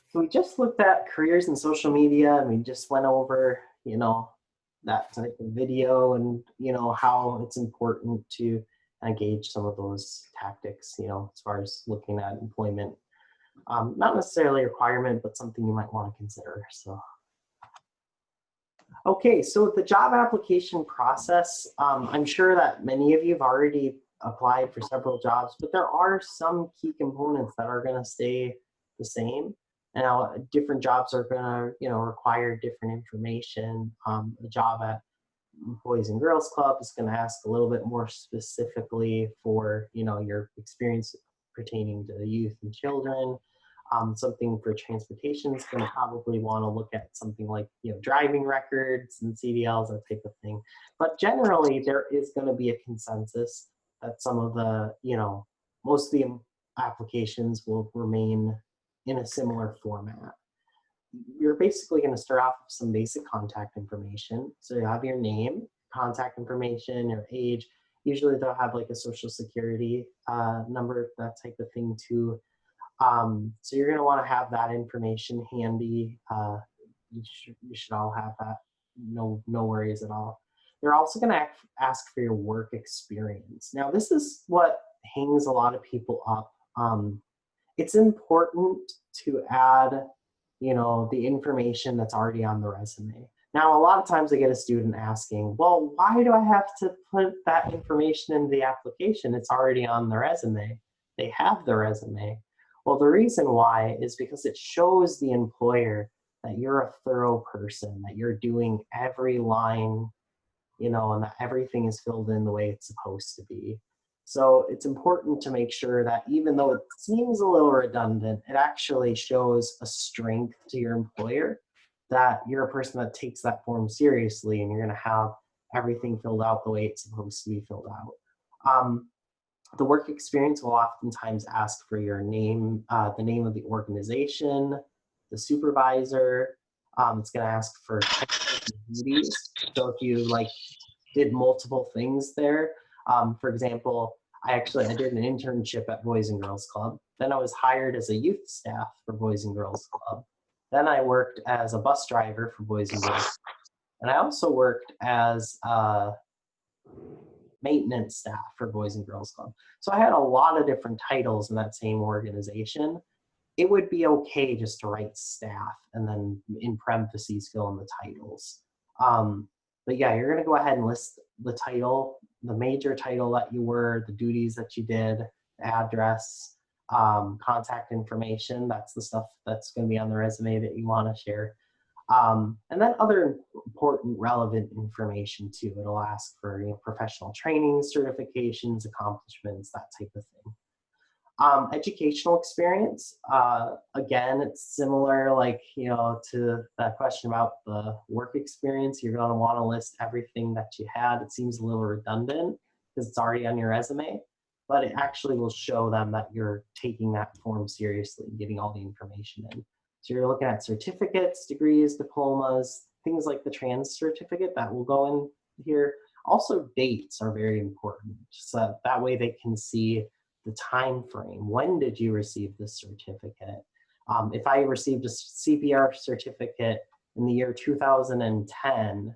Speaker 1: So we just looked at careers in social media, and we just went over, you know, that type of video and, you know, how it's important to engage some of those tactics, you know, as far as looking at employment. Not necessarily a requirement, but something you might want to consider. So, okay, so the job application process, I'm sure that many of you have already applied for several jobs, but there are some key components that are going to stay the same. Now, different jobs are going to, you know, require different information. A job at Boys and Girls Club is going to ask a little bit more specifically for, you know, your experience pertaining to youth and children. Something for transportation is going to probably want to look at something like, you know, driving records and CDLs, that type of thing. But generally, there is going to be a consensus that some of the, you know, most of the applications will remain in a similar format. You're basically going to start off with some basic contact information. So you have your name, contact information, your age. Usually they'll have like a social security number, that type of thing too. So you're going to want to have that information handy. You should all have that. No worries at all. They're also going to ask for your work experience. Now, this is what hangs a lot of people up. It's important to add, you know, the information that's already on the resume. Now, a lot of times I get a student asking, well, why do I have to put that information in the application? It's already on the resume. They have the resume. Well, the reason why is because it shows the employer that you're a thorough person, that you're doing every line, you know, and that everything is filled in the way it's supposed to be. So it's important to make sure that even though it seems a little redundant, it actually shows a strength to your employer, that you're a person that takes that form seriously and you're going to have everything filled out the way it's supposed to be filled out. The work experience will oftentimes ask for your name, the name of the organization, the supervisor. It's going to ask for duties. So if you like did multiple things there, for example, I did an internship at Boys and Girls Club. Then I was hired as a youth staff for Boys and Girls Club. Then I worked as a bus driver for Boys and Girls Club. And I also worked as maintenance staff for Boys and Girls Club. So I had a lot of different titles in that same organization. It would be okay just to write staff and then in parentheses fill in the titles. But yeah, you're gonna go ahead and list the title, the major title that you were, the duties that you did, the address, contact information. That's the stuff that's gonna be on the resume that you wanna share. And then other important relevant information too. It'll ask for, you know, professional training, certifications, accomplishments, that type of thing. Educational experience, again, it's similar, like, you know, to that question about the work experience. You're going to want to list everything that you had. It seems a little redundant because it's already on your resume, but it actually will show them that you're taking that form seriously and getting all the information in. So you're looking at certificates, degrees, diplomas, things like the trans certificate that will go in here. Also, dates are very important, so that way they can see the time frame. When did you receive this certificate? If I received a CPR certificate in the year 2010,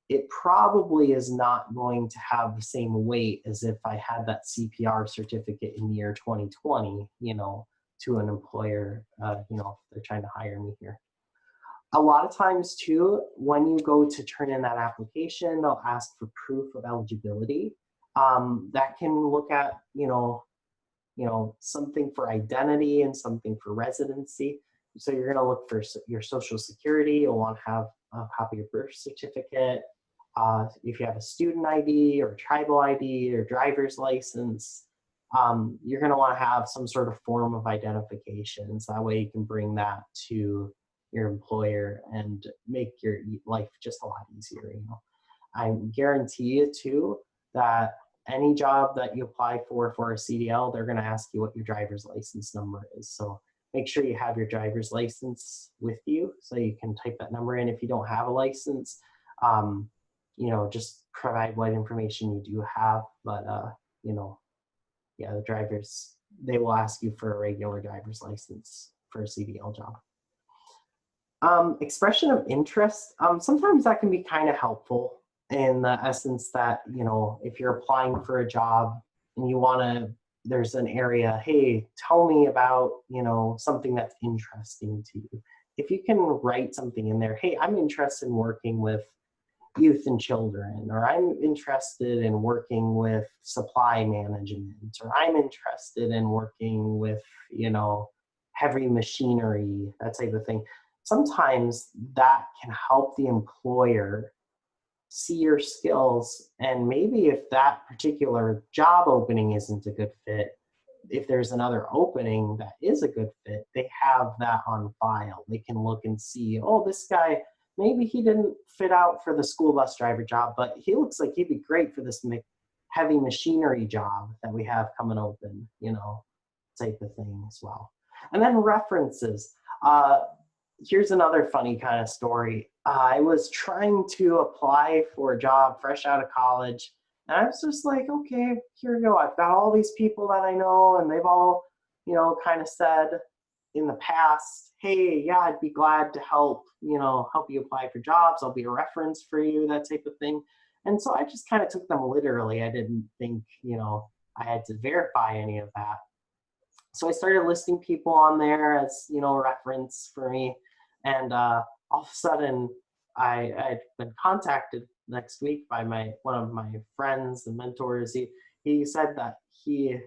Speaker 1: it probably is not going to have the same weight as if I had that CPR certificate in the year 2020, you know, to an employer, you know, if they're trying to hire me here. A lot of times too, when you go to turn in that application, they'll ask for proof of eligibility. That can look at, you know, something for identity and something for residency. So you're going to look for your social security. You'll want to have a copy of your birth certificate. If you have a student ID or tribal ID or driver's license, you're going to want to have some sort of form of identification. So that way you can bring that to your employer and make your life just a lot easier, you know. I guarantee you too that any job that you apply for a CDL, they're going to ask you what your driver's license number is. So make sure you have your driver's license with you so you can type that number in. If you don't have a license, you know, just provide what information you do have. But, you know, yeah, the drivers, they will ask you for a regular driver's license for a CDL job. Expression of interest, sometimes that can be kind of helpful in the essence that, you know, if you're applying for a job and you want to, there's an area, hey, tell me about, you know, something that's interesting to you. If you can write something in there, hey, I'm interested in working with youth and children, or I'm interested in working with supply management, or I'm interested in working with, you know, heavy machinery, that type of thing. Sometimes that can help the employer see your skills, and maybe if that particular job opening isn't a good fit, if there's another opening that is a good fit, they have that on file. They can look and see, oh, this guy, maybe he didn't fit out for the school bus driver job, but he looks like he'd be great for this heavy machinery job that we have coming open, you know, type of thing as well. And then references. Here's another funny kind of story. I was trying to apply for a job fresh out of college, and I was just like, okay, here we go. I've got all these people that I know, and they've all, you know, kind of said in the past, hey, yeah, I'd be glad to help, you know, help you apply for jobs. I'll be a reference for you, that type of thing. And so I just kind of took them literally. I didn't think, you know, I had to verify any of that. So I started listing people on there as, you know, reference for me. And all of a sudden, I'd been contacted next week by one of my friends and mentors. He said that he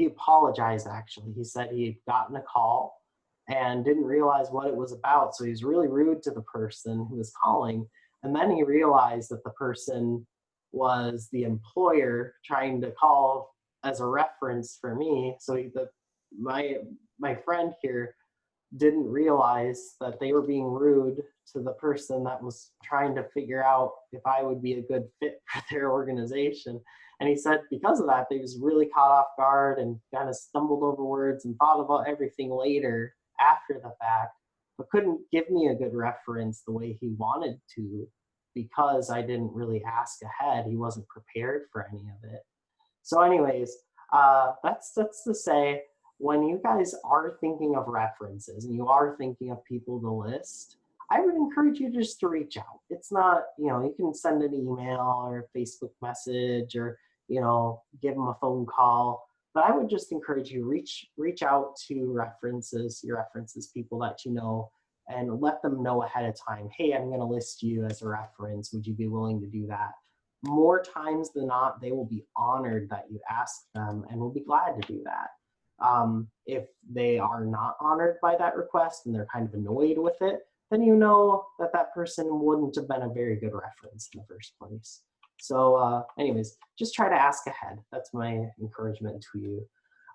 Speaker 1: apologized, actually. He said he'd gotten a call and didn't realize what it was about. So he was really rude to the person who was calling. And then he realized that the person was the employer trying to call as a reference for me. So my friend here didn't realize that they were being rude to the person that was trying to figure out if I would be a good fit for their organization. And he said because of that, they was really caught off guard and kind of stumbled over words and thought about everything later after the fact, but couldn't give me a good reference the way he wanted to because I didn't really ask ahead. He wasn't prepared for any of it. So anyways, that's to say, when you guys are thinking of references and you are thinking of people to list, I would encourage you just to reach out. It's not, you know, you can send an email or a Facebook message or, you know, give them a phone call. But I would just encourage you reach out to your references, people that you know, and let them know ahead of time, hey, I'm going to list you as a reference. Would you be willing to do that? More times than not, they will be honored that you asked them and will be glad to do that. If they are not honored by that request and they're kind of annoyed with it, then you know that that person wouldn't have been a very good reference in the first place. So anyways, just try to ask ahead. That's my encouragement to you.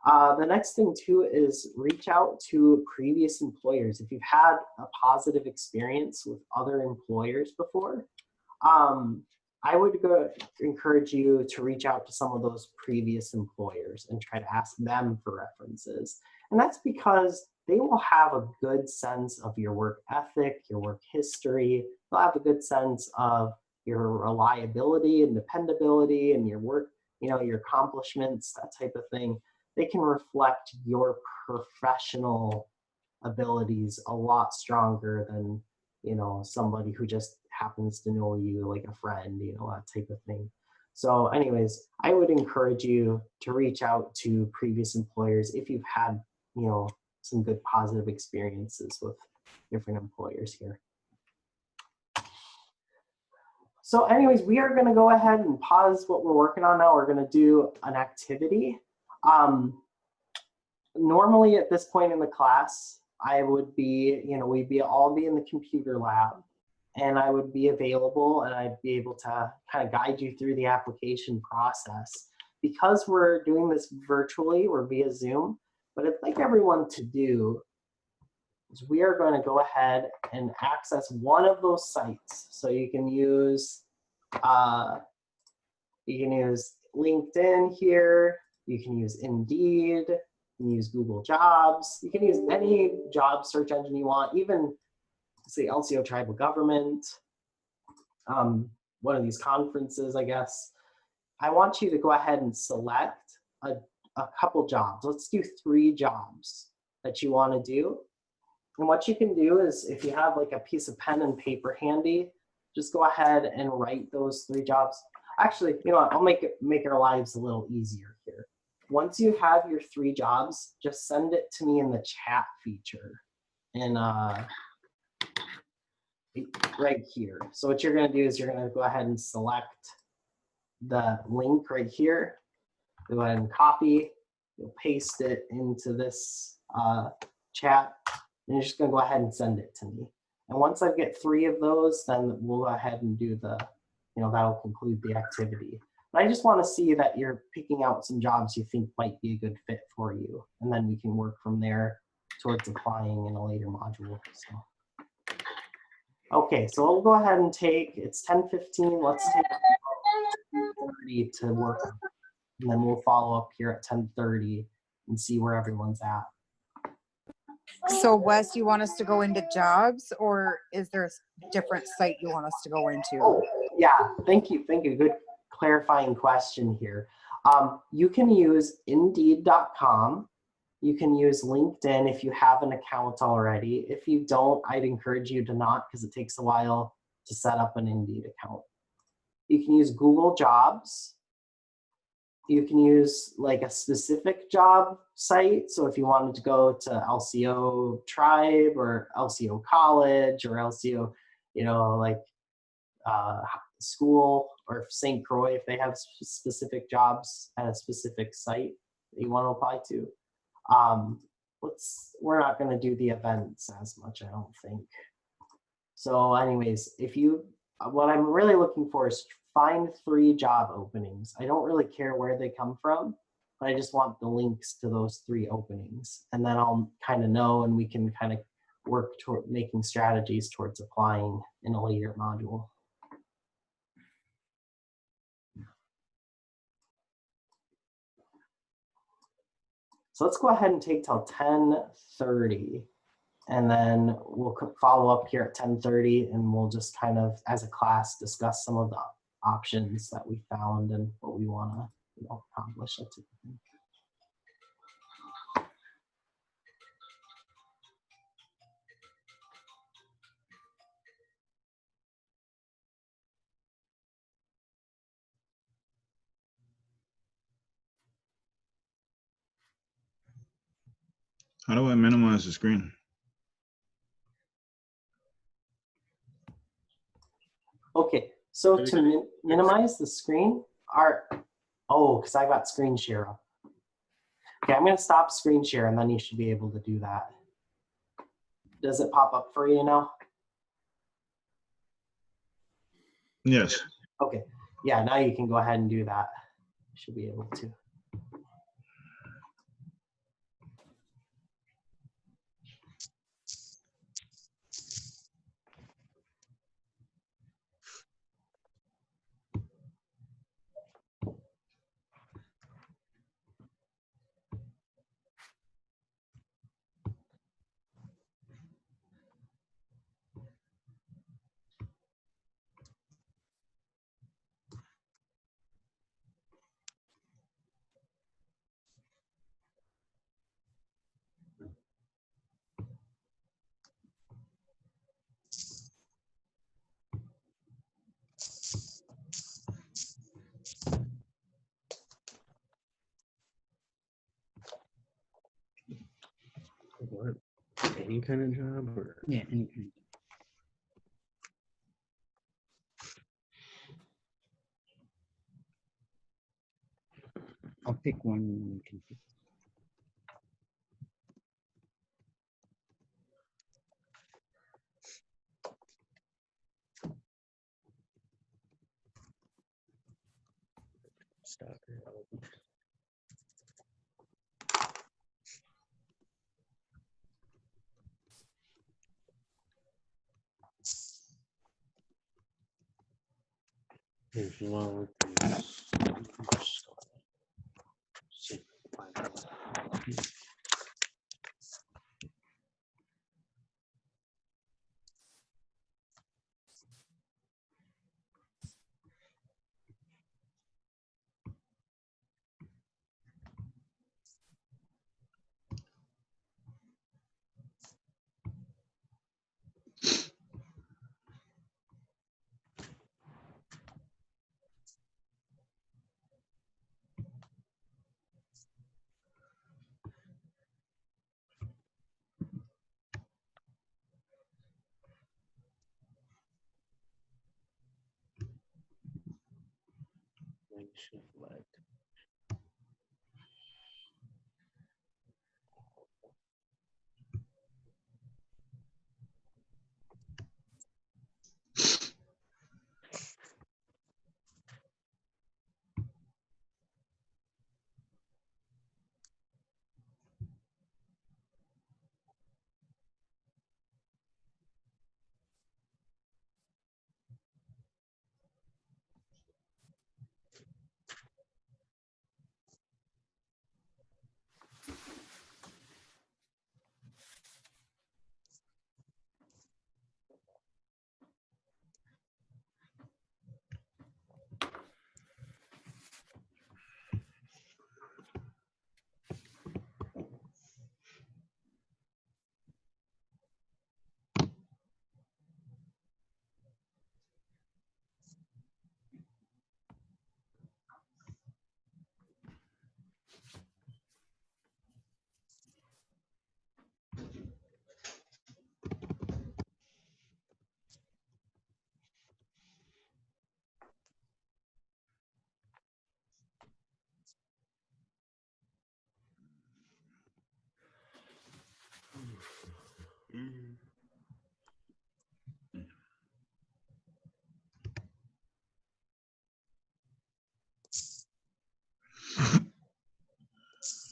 Speaker 1: The next thing too is reach out to previous employers. If you've had a positive experience with other employers before, I would encourage you to reach out to some of those previous employers and try to ask them for references. And that's because they will have a good sense of your work ethic, your work history. They'll have a good sense of your reliability and dependability and your work, you know, your accomplishments, that type of thing. They can reflect your professional abilities a lot stronger than, you know, somebody who just happens to know you like a friend, you know, that type of thing. So anyways, I would encourage you to reach out to previous employers if you've had, you know, some good positive experiences with different employers here. So anyways, we are going to go ahead and pause what we're working on now. We're going to do an activity. Normally at this point in the class, I would be, you know, we'd all be in the computer lab, and I would be available and I'd be able to kind of guide you through the application process. Because we're doing this virtually, we're via Zoom, but I'd like everyone to do is we are going to go ahead and access one of those sites. So you can use You can use LinkedIn here. You can use Indeed. You can use Google Jobs. You can use any job search engine you want, even say LCO Tribal Government, one of these conferences, I guess. I want you to go ahead and select a couple jobs. Let's do 3 jobs that you want to do. And what you can do is, if you have like a piece of pen and paper handy, just go ahead and write those 3 jobs. Actually, you know what? I'll make our lives a little easier here. Once you have your 3 jobs, just send it to me in the chat feature, and right here. So what you're going to do is you're going to go ahead and select the link right here. Go ahead and copy. You'll paste it into this chat, and you're just going to go ahead and send it to me. And once I get 3 of those, then we'll go ahead and do the, that'll conclude the activity. But I just want to see that you're picking out some jobs you think might be a good fit for you, and then we can work from there towards applying in a later module. So. Okay, so we'll go ahead and take, it's 10:15. Let's take 10:30 to work on it. And then we'll follow up here at 10:30 and see where everyone's at.
Speaker 10: So Wes, you want us to go into jobs, or is there a different site you want us to go into?
Speaker 1: Oh, yeah, thank you. Good clarifying question here. You can use Indeed.com. You can use LinkedIn if you have an account already. If you don't, I'd encourage you to not, because it takes a while to set up an Indeed account. You can use Google Jobs. You can use like a specific job site. So if you wanted to go to LCO Tribe or LCO College or LCO, school, or St. Croix, if they have specific jobs at a specific site that you want to apply to. We're not going to do the events as much, I don't think. So anyways, what I'm really looking for is find 3 job openings. I don't really care where they come from, but I just want the links to those 3 openings. And then I'll kind of know, and we can kind of work toward making strategies towards applying in a later module. So let's go ahead and take till 10:30, and then we'll follow up here at 10:30, and we'll just kind of, as a class, discuss some of the options that we found and what we want to accomplish. That's it.
Speaker 11: How do I minimize the screen?
Speaker 1: Okay, so to minimize the screen, because I got screen share up. Okay, I'm going to stop screen share, and then you should be able to do that. Does it pop up for you now?
Speaker 11: Yes.
Speaker 1: Okay, yeah, now you can go ahead and do that. You should be able to.
Speaker 2: What? Any kind of job, or
Speaker 12: Yeah, any kind. I'll pick one and you can pick.
Speaker 2: stalker. if you want with these. See if I can find it. Shift left.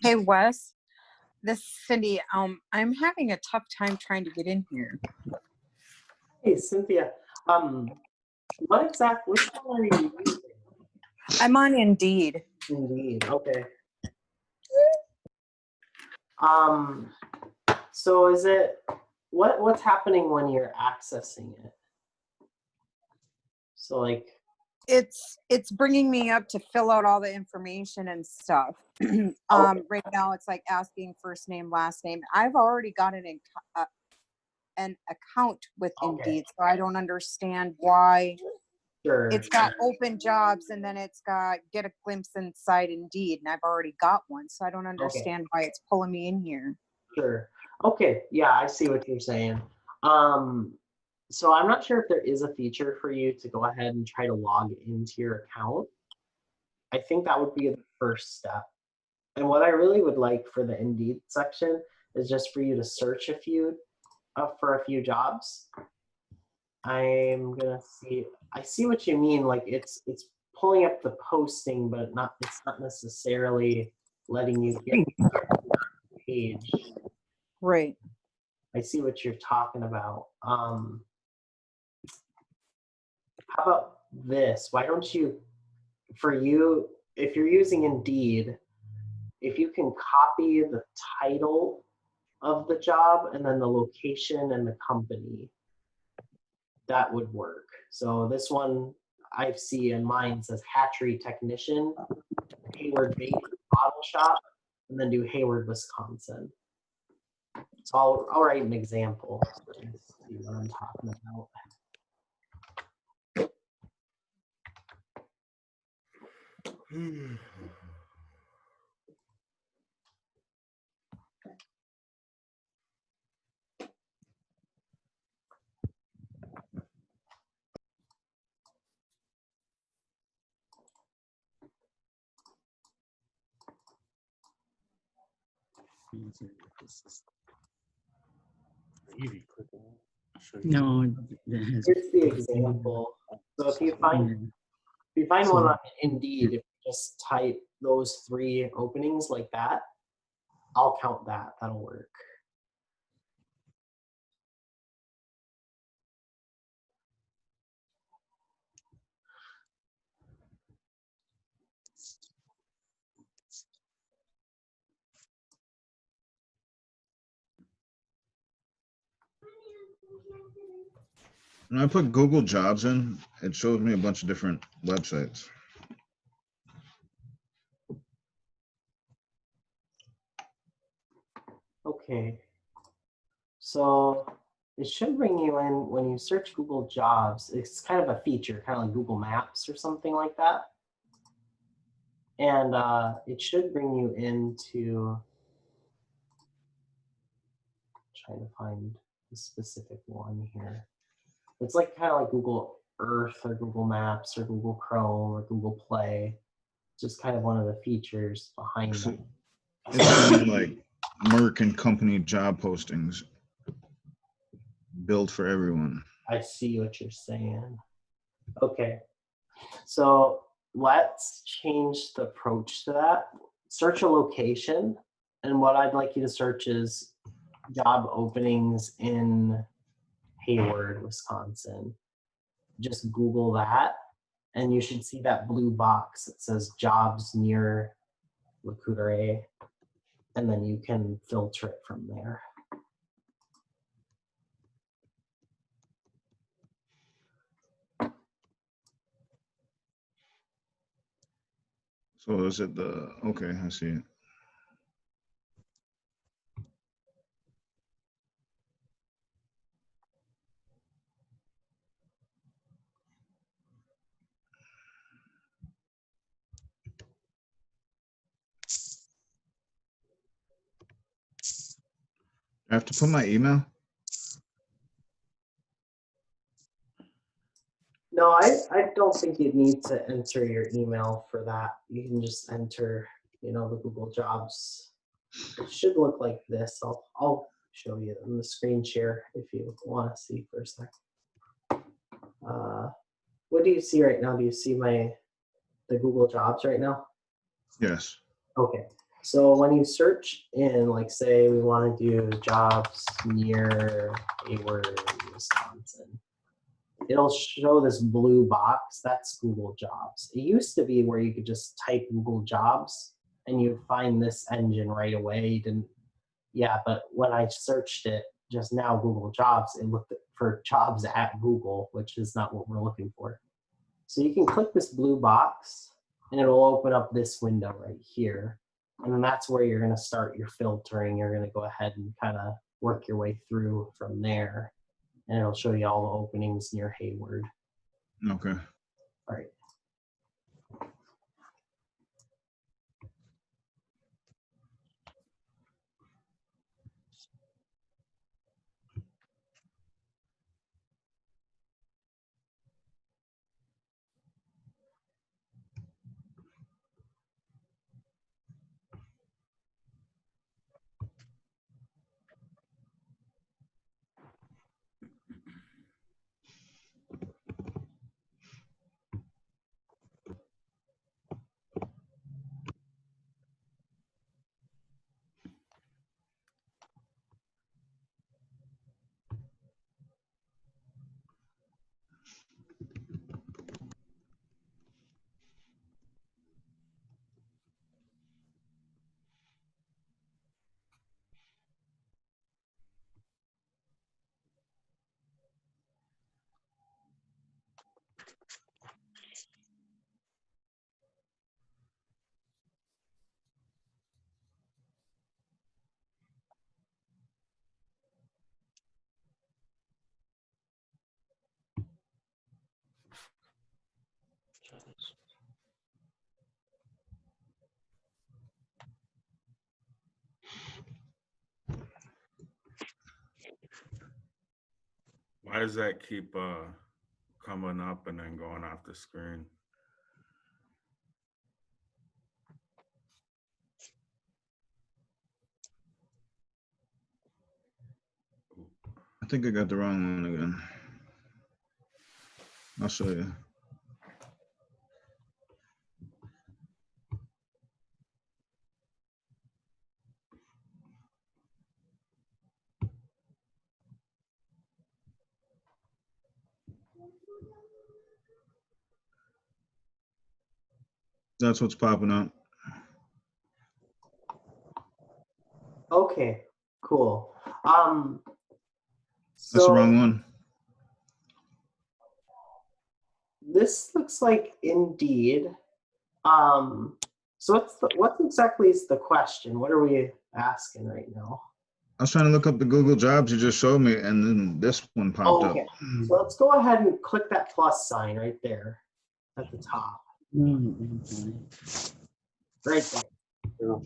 Speaker 10: Hey, Wes, this is Cindy. I'm having a tough time trying to get in here.
Speaker 1: Hey, Cynthia. What exactly? Which one are you using?
Speaker 10: I'm on Indeed.
Speaker 1: Indeed. Okay. So is it what's happening when you're accessing it? So like
Speaker 10: It's bringing me up to fill out all the information and stuff.
Speaker 1: Okay.
Speaker 10: Right now it's like asking first name, last name. I've already got an account with
Speaker 1: Okay.
Speaker 10: Indeed, so I don't understand why
Speaker 1: Sure.
Speaker 10: it's got open jobs and then it's got get a glimpse inside Indeed, and I've already got one, so I don't understand why it's pulling me in here.
Speaker 1: Sure. Okay. Yeah, I see what you're saying. So I'm not sure if there is a feature for you to go ahead and try to log into your account. I think that would be the first step. And what I really would like for the Indeed section is just for you to search for a few jobs. I'm gonna see. I see what you mean. Like it's pulling up the posting, but it's not necessarily letting you get to the page.
Speaker 10: Right.
Speaker 1: I see what you're talking about. How about this? Why don't you, if you're using Indeed, if you can copy the title of the job and then the location and the company, that would work. So this one I see in mine says hatchery technician, Hayward Bait Bottle Shop, and then do Hayward, Wisconsin. So I'll write an example. Let's see what I'm talking about.
Speaker 12: No,
Speaker 1: Here's the example. So if you find one on Indeed, if you just type those 3 openings like that, I'll count that. That'll work.
Speaker 11: When I put Google Jobs in, it shows me a bunch of different websites.
Speaker 1: Okay. So it should bring you in when you search Google Jobs. It's kind of a feature, kind of like Google Maps or something like that. And it should bring you into, trying to find the specific one here. It's like kind of like Google Earth or Google Maps or Google Chrome or Google Play. Just kind of one of the features behind it.
Speaker 11: It's kind of like Merck and Company job postings built for everyone.
Speaker 1: I see what you're saying. Okay, so let's change the approach to that. Search a location, and what I'd like you to search is job openings in Hayward, Wisconsin. Just Google that, and you should see that blue box that says jobs near Le Coudray, and then you can filter it from there.
Speaker 11: So is it the, okay, I see it. I have to put my email?
Speaker 1: No, I don't think you'd need to enter your email for that. You can just enter, the Google Jobs. It should look like this. I'll show you on the screen share if you want to see for a sec. What do you see right now? Do you see the Google Jobs right now?
Speaker 11: Yes.
Speaker 1: Okay. So when you search in, like say we want to do jobs near Hayward, Wisconsin, it'll show this blue box. That's Google Jobs. It used to be where you could just type Google Jobs and you find this engine right away. You didn't, yeah, but when I searched it just now, Google Jobs, it looked for jobs at Google, which is not what we're looking for. So you can click this blue box and it'll open up this window right here. And then that's where you're going to start your filtering. You're going to go ahead and kind of work your way through from there. And it'll show you all the openings near Hayward.
Speaker 11: Okay.
Speaker 1: All right.
Speaker 7: Why does that keep coming up and then going off the screen?
Speaker 11: I think I got the wrong one again. I'll show you. That's what's popping up.
Speaker 1: Okay, cool.
Speaker 11: That's the
Speaker 1: So
Speaker 11: wrong one.
Speaker 1: this looks like Indeed. So what exactly is the question? What are we asking right now?
Speaker 11: I was trying to look up the Google Jobs you just showed me, and then this one popped
Speaker 1: Oh, okay.
Speaker 11: up.
Speaker 1: So let's go ahead and click that plus sign right there at the top. Right there.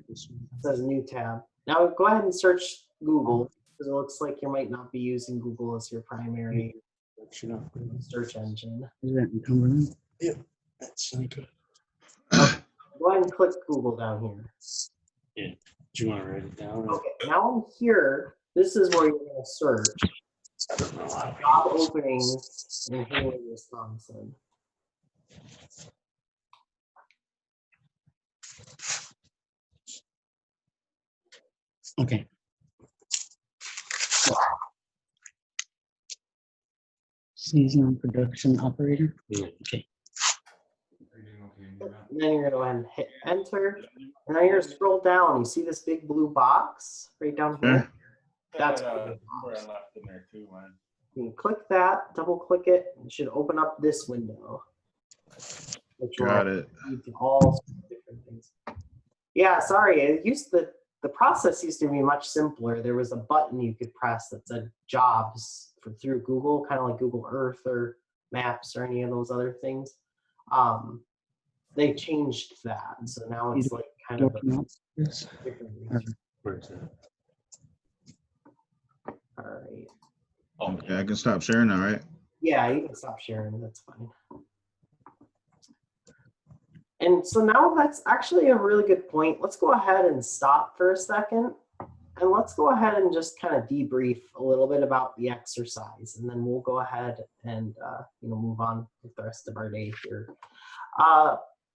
Speaker 1: It says new tab. Now go ahead and search Google, because it looks like you might not be using Google as your primary search engine.
Speaker 12: Is that in Cumberland?
Speaker 2: Yeah, that's not good.
Speaker 1: Okay. Go ahead and click Google down here.
Speaker 2: Yeah. Do you want to write it down?
Speaker 1: Okay, now I'm here. This is where you're going to search job openings in Hayward, Wisconsin.
Speaker 12: Okay. Seasonal production operator.
Speaker 2: Yeah.
Speaker 12: Okay.
Speaker 1: And then you're going to go ahead and hit enter. And then you're going to scroll down. You see this big blue box right down here? That's
Speaker 7: where I left in there too, man.
Speaker 1: You can click that, double click it. It should open up this window. Which
Speaker 11: Got
Speaker 1: will
Speaker 11: it.
Speaker 1: lead to all sorts of different things. Yeah, sorry. It used the process used to be much simpler. There was a button you could press that said jobs through Google, kind of like Google Earth or Maps or any of those other things. They changed that, so now it's like kind of a different research.
Speaker 2: Where's that?
Speaker 1: All right.
Speaker 11: Okay, I can stop sharing now, right?
Speaker 1: Yeah, you can stop sharing. That's fine. And so now that's actually a really good point. Let's go ahead and stop for a second. And let's go ahead and just kind of debrief a little bit about the exercise. And then we'll go ahead and move on with the rest of our day here.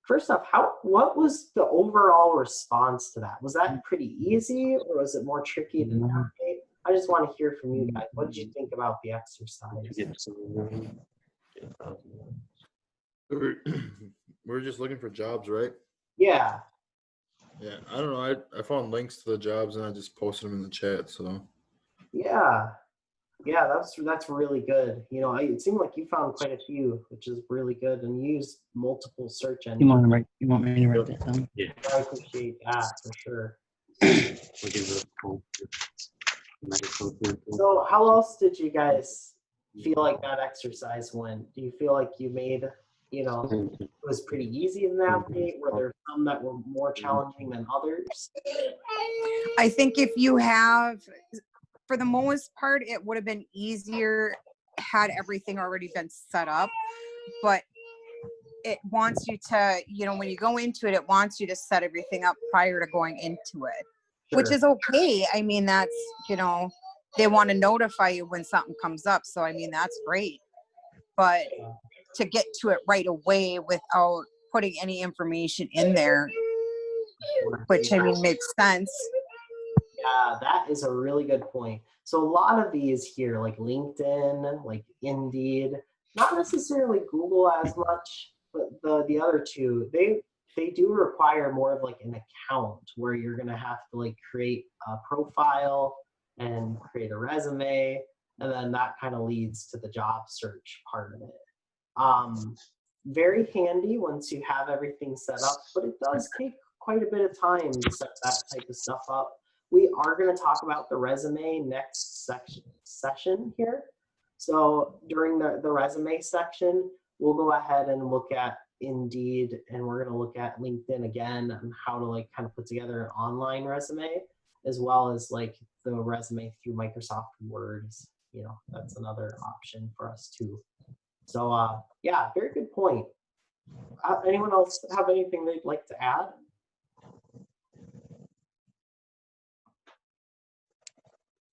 Speaker 1: First off, what was the overall response to that? Was that pretty easy, or was it more tricky to navigate? I just want to hear from you guys. What did you think about the exercise?
Speaker 13: We're just looking for jobs, right?
Speaker 1: Yeah.
Speaker 13: Yeah, I don't know. I found links to the jobs and I just posted them in the chat. So
Speaker 1: Yeah. Yeah, that's really good. It seemed like you found quite a few, which is really good, and you used multiple search engines.
Speaker 12: You want me to write that down?
Speaker 2: Yeah.
Speaker 1: I appreciate that for sure. So how else did you guys feel like that exercise went? Do you feel like you made, it was pretty easy to navigate? Were there some that were more challenging than others?
Speaker 10: I think if you have, for the most part, it would have been easier had everything already been set up, but it wants you to, when you go into it, it wants you to set everything up prior to going into it, which is okay. I mean, that's, they want to notify you when something comes up. So, I mean, that's great. But to get to it right away without putting any information in there, which I mean, makes sense.
Speaker 1: Yeah, that is a really good point. So a lot of these here, like LinkedIn, like Indeed, not necessarily Google as much, but the other two, they do require more of like an account where you're going to have to like create a profile and create a resume, and then that kind of leads to the job search part of it. Very handy once you have everything set up, but it does take quite a bit of time to set that type of stuff up. We are going to talk about the resume next session here. So during the resume section, we'll go ahead and look at Indeed, and we're going to look at LinkedIn again and how to like kind of put together an online resume, as well as like the resume through Microsoft Word. That's another option for us too. So yeah, very good point. Anyone else have anything they'd like to add?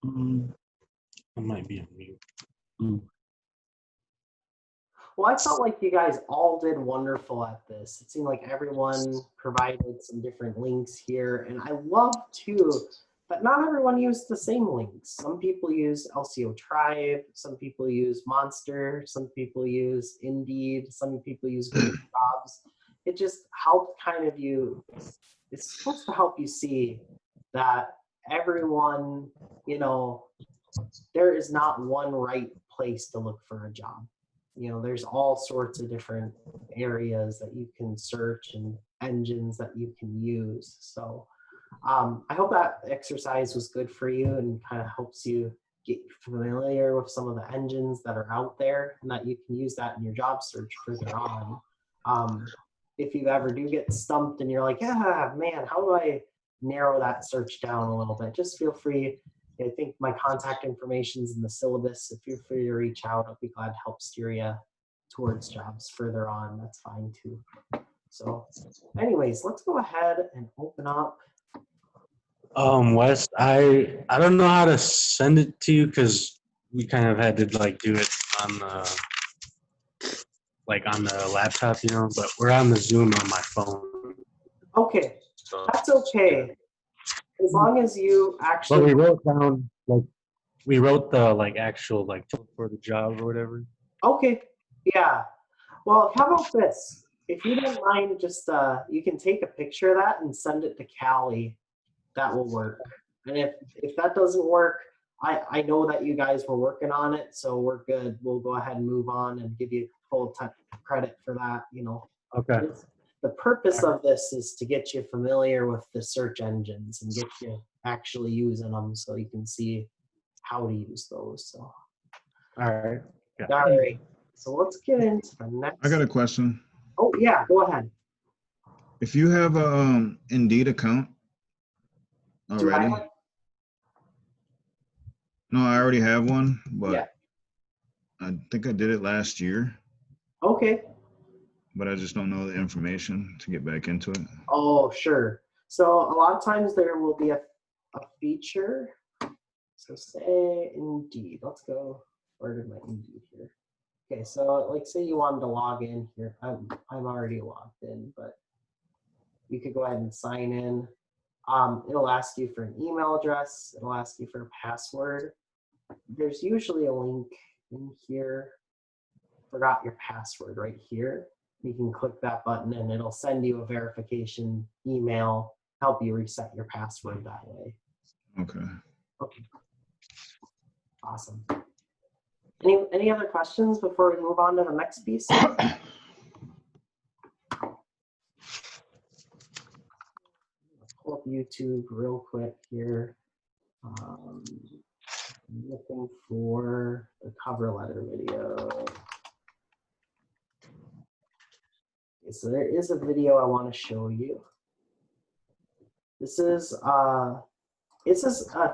Speaker 2: I might be on mute.
Speaker 1: Well, I felt like you guys all did wonderful at this. It seemed like everyone provided some different links here. And I love too that not everyone used the same links. Some people use LCO Tribe, some people use Monster, some people use Indeed, some people use Google Jobs. It just helped kind of it's supposed to help you see that everyone, there is not one right place to look for a job. You know, there's all sorts of different areas that you can search and engines that you can use. So I hope that exercise was good for you and kind of helps you get familiar with some of the engines that are out there, and that you can use that in your job search further on. If you ever do get stumped and you're like, yeah, man, how do I narrow that search down a little bit? Just feel free. I think my contact information is in the syllabus. If you're free to reach out, I'll be glad to help steer you towards jobs further on. That's fine too. So anyways, let's go ahead and open up.
Speaker 2: Wes, I don't know how to send it to you because we kind of had to like do it on the laptop, you know, but we're on the Zoom on my phone.
Speaker 1: Okay,
Speaker 2: So,
Speaker 1: that's okay. As long as you actually.
Speaker 2: but we wrote down we wrote the actual for the job or whatever.
Speaker 1: Okay, yeah. Well, how about this? If you don't mind, just you can take a picture of that and send it to Callie. That will work. And if that doesn't work, I know that you guys were working on it, so we're good. We'll go ahead and move on and give you full credit for that. You know.
Speaker 2: Okay.
Speaker 1: The purpose of this is to get you familiar with the search engines and get you actually using them, so you can see how to use those. So.
Speaker 2: All right.
Speaker 1: Yeah. All right. So let's get into the next.
Speaker 11: I got a question.
Speaker 1: Oh yeah, go ahead.
Speaker 11: If you have a Indeed account already. No, I already have one, but yeah. I think I did it last year.
Speaker 1: Okay.
Speaker 11: But I just don't know the information to get back into it.
Speaker 1: Oh, sure. So a lot of times there will be a feature. So say Indeed. Let's go. Where did my Indeed here? Okay, so like say you wanted to log in here. I'm already logged in, but you could go ahead and sign in. It'll ask you for an email address. It'll ask you for a password. There's usually a link in here. Forgot your password right here. You can click that button and it'll send you a verification email, help you reset your password that way.
Speaker 11: Okay.
Speaker 1: Okay. Awesome. Any other questions before we move on to the next piece? Pull up YouTube real quick here. I'm looking for the cover letter video. Okay, so there is a video I want to show you. This is a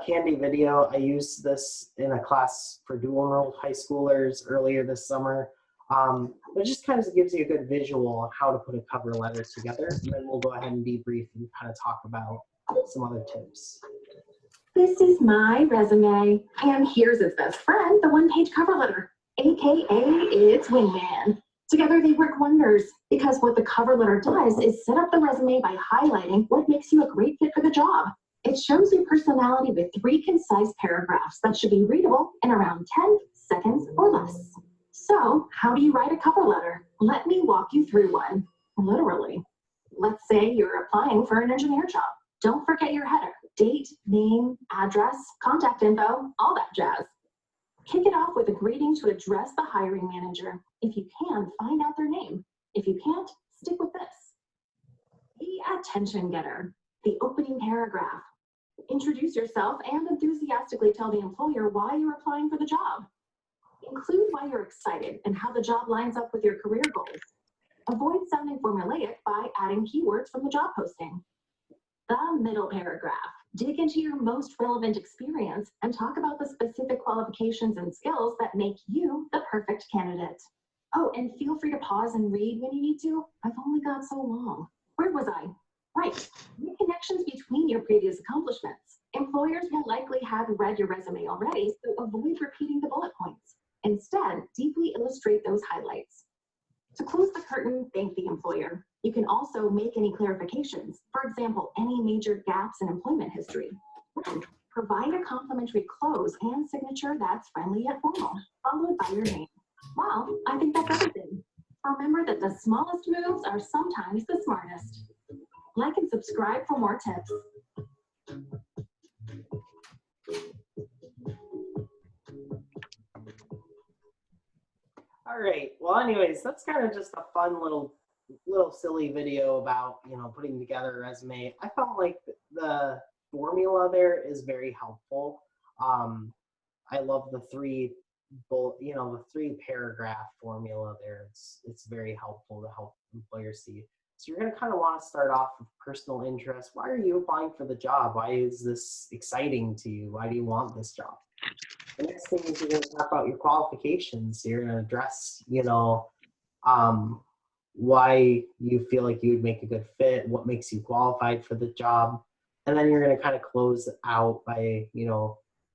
Speaker 1: Candy video. I used this in a class for dual enrolled high schoolers earlier this summer. It just kind of gives you a good visual on how to put a cover letter together. And then we'll go ahead and debrief and kind of talk about some other tips.
Speaker 14: This is my resume, and here's its best friend, the one-page cover letter, aka its wingman. Together they work wonders, because what the cover letter does is set up the resume by highlighting what makes you a great fit for the job. It shows your personality with 3 concise paragraphs that should be readable in around 10 seconds or less. So, how do you write a cover letter? Let me walk you through one. Literally. Let's say you're applying for an engineer job. Don't forget your header. Date, name, address, contact info, all that jazz. Kick it off with a greeting to address the hiring manager. If you can, find out their name. If you can't, stick with this. The attention getter. The opening paragraph. Introduce yourself and enthusiastically tell the employer why you're applying for the job. Include why you're excited and how the job lines up with your career goals. Avoid sounding formulaic by adding keywords from the job posting. The middle paragraph. Dig into your most relevant experience and talk about the specific qualifications and skills that make you the perfect candidate. Oh, and feel free to pause and read when you need to. I've only got so long. Where was I? Right. Make connections between your previous accomplishments. Employers will likely have read your resume already, so avoid repeating the bullet points. Instead, deeply illustrate those highlights. To close the curtain, thank the employer. You can also make any clarifications. For example, any major gaps in employment history. And provide a complimentary close and signature that's friendly yet formal, followed by your name. Well, I think that's everything. Remember that the smallest moves are sometimes the smartest. Like and subscribe for more tips.
Speaker 1: All right. Well, anyways, that's kind of just a fun little silly video about, you know, putting together a resume. I felt like the formula there is very helpful. I love the three the 3-paragraph formula there. It's very helpful to help employers see. So you're going to kind of want to start off with personal interest. Why are you applying for the job? Why is this exciting to you? Why do you want this job? The next thing is you're going to talk about your qualifications. You're going to address, why you feel like you would make a good fit, what makes you qualified for the job. And then you're going to kind of close out by,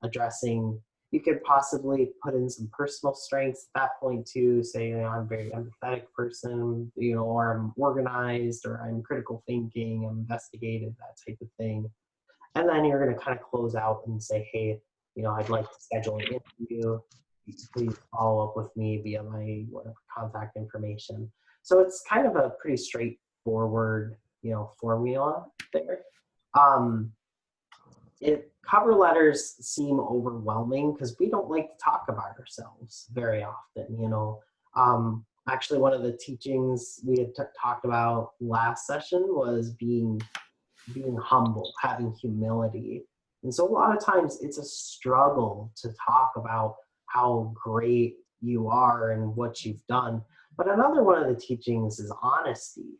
Speaker 1: addressing, you could possibly put in some personal strengths at that point too, say, I'm a very empathetic person, or I'm organized, or I'm critical thinking, I'm investigative, that type of thing. And then you're going to kind of close out and say, hey, I'd like to schedule an interview. Please follow up with me via my contact information. So it's kind of a pretty straightforward, formula there. Cover letters seem overwhelming because we don't like to talk about ourselves very often. Actually, one of the teachings we had talked about last session was being humble, having humility. And so a lot of times it's a struggle to talk about how great you are and what you've done. But another one of the teachings is honesty.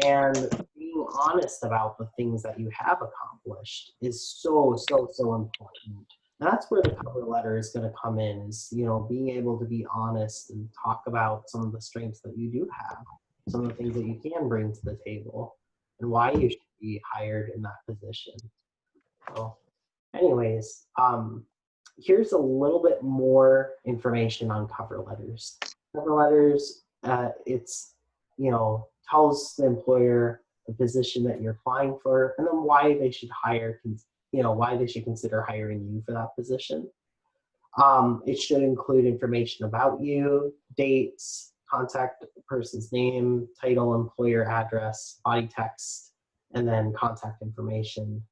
Speaker 1: And being honest about the things that you have accomplished is so, so, so important. And that's where the cover letter is going to come in, is, being able to be honest and talk about some of the strengths that you do have, some of the things that you can bring to the table, and why you should be hired in that position. So anyways, here's a little bit more information on cover letters. Cover letters, tells the employer the position that you're applying for, and then why they should why they should consider hiring you for that position. It should include information about you, dates, contact person's name, title, employer address, body text, and then contact information.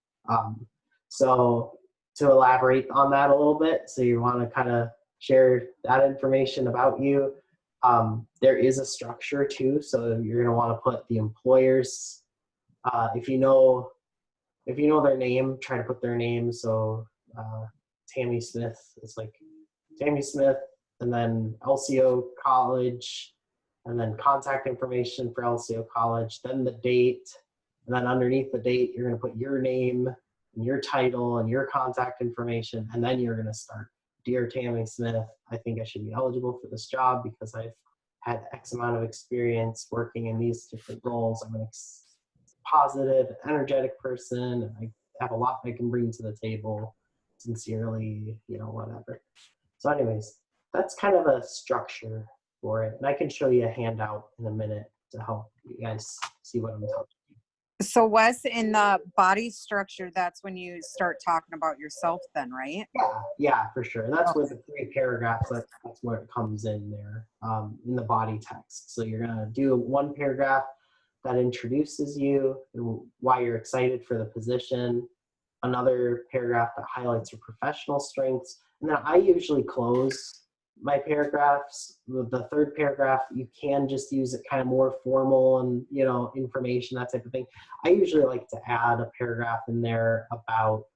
Speaker 1: So to elaborate on that a little bit, so you want to kind of share that information about you. There is a structure too, so you're going to want to put the employers. If you know their name, try to put their name. So Tammy Smith is like Tammy Smith, and then LCO College, and then contact information for LCO College, then the date, and then underneath the date, you're going to put your name and your title and your contact information, and then you're going to start. Dear Tammy Smith, I think I should be eligible for this job because I've had X amount of experience working in these different roles. I'm a positive, energetic person, and I have a lot I can bring to the table. Sincerely, whatever. So anyways, that's kind of a structure for it. And I can show you a handout in a minute to help you guys see what I'm talking about.
Speaker 10: So Wes, in the body structure, that's when you start talking about yourself then, right?
Speaker 1: Yeah, for sure. And that's where the 3 paragraphs, that's where it comes in there, in the body text. So you're going to do 1 paragraph that introduces you and why you're excited for the position, another paragraph that highlights your professional strengths, and then I usually close my paragraphs. With the 3rd paragraph, you can just use it kind of more formal and, information, that type of thing. I usually like to add a paragraph in there about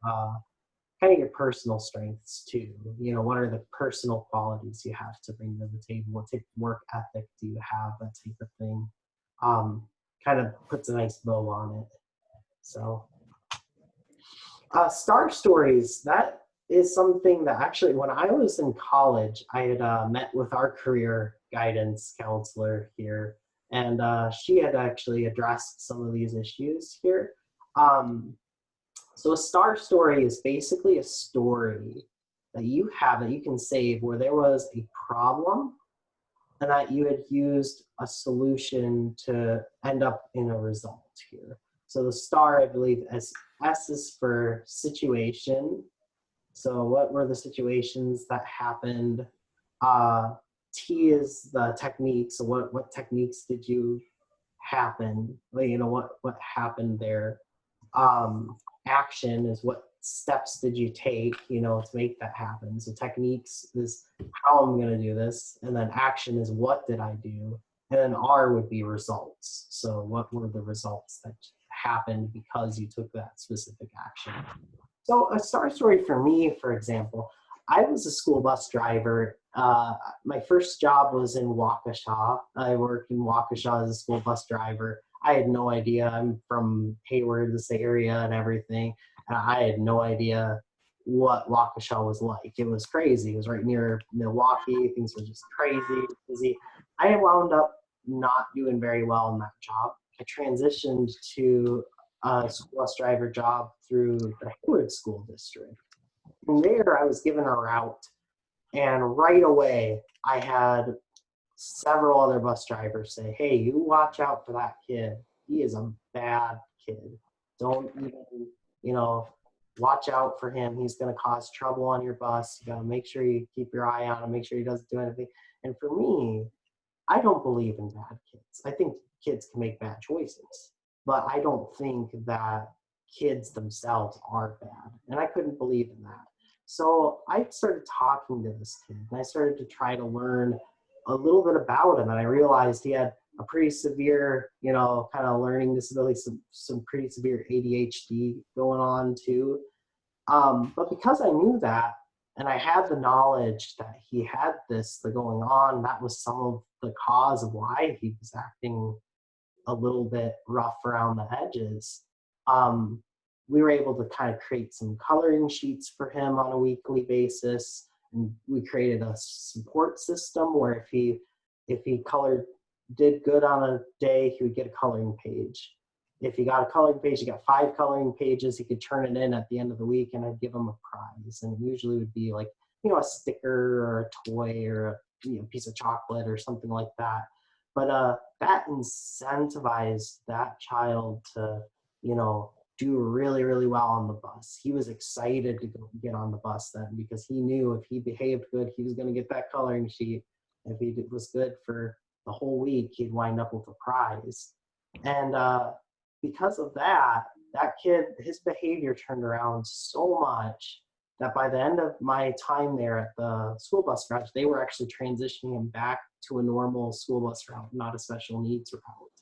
Speaker 1: kind of your personal strengths too. What are the personal qualities you have to bring to the table? What type of work ethic do you have? That type of thing. Kind of puts a nice bow on it. So star stories, that is something that actually, when I was in college, I had met with our career guidance counselor here, and she had actually addressed some of these issues here. So a star story is basically a story that you have that you can save where there was a problem and that you had used a solution to end up in a result here. So the star, I believe, S is for situation. So what were the situations that happened? T is the technique. So what techniques did you happen? What happened there? Action is what steps did you take, to make that happen? So techniques is how I'm going to do this. And then action is what did I do? And then R would be results. So what were the results that happened because you took that specific action? So a star story for me, for example, I was a school bus driver. My first job was in Waukesha. I worked in Waukesha as a school bus driver. I had no idea. I'm from Hayward, this area and everything. And I had no idea what Waukesha was like. It was crazy. It was right near Milwaukee. Things were just crazy, busy. I wound up not doing very well in that job. I transitioned to a school bus driver job through the Hayward School District. And there I was given a route, and right away I had several other bus drivers say, hey, you watch out for that kid. He is a bad kid. Don't even, watch out for him. He's going to cause trouble on your bus. You got to make sure you keep your eye on him, make sure he doesn't do anything. And for me, I don't believe in bad kids. I think kids can make bad choices, but I don't think that kids themselves are bad. And I couldn't believe in that. So I started talking to this kid, and I started to try to learn a little bit about him. And I realized he had a pretty severe, kind of learning disability, some pretty severe ADHD going on too. But because I knew that, and I had the knowledge that he had this going on, that was some of the cause of why he was acting a little bit rough around the edges. We were able to kind of create some coloring sheets for him on a weekly basis. And we created a support system where if he did good on a day, he would get a coloring page. If he got a coloring page, he got 5 coloring pages, he could turn it in at the end of the week, and I'd give him a prize. And it usually would be like, a sticker or a toy or a piece of chocolate or something like that. But that incentivized that child to, do really, really well on the bus. He was excited to go get on the bus then, because he knew if he behaved good, he was going to get that coloring sheet. If he was good for the whole week, he'd wind up with a prize. And because of that kid, his behavior turned around so much that by the end of my time there at the school bus garage, they were actually transitioning him back to a normal school bus route, not a special needs route.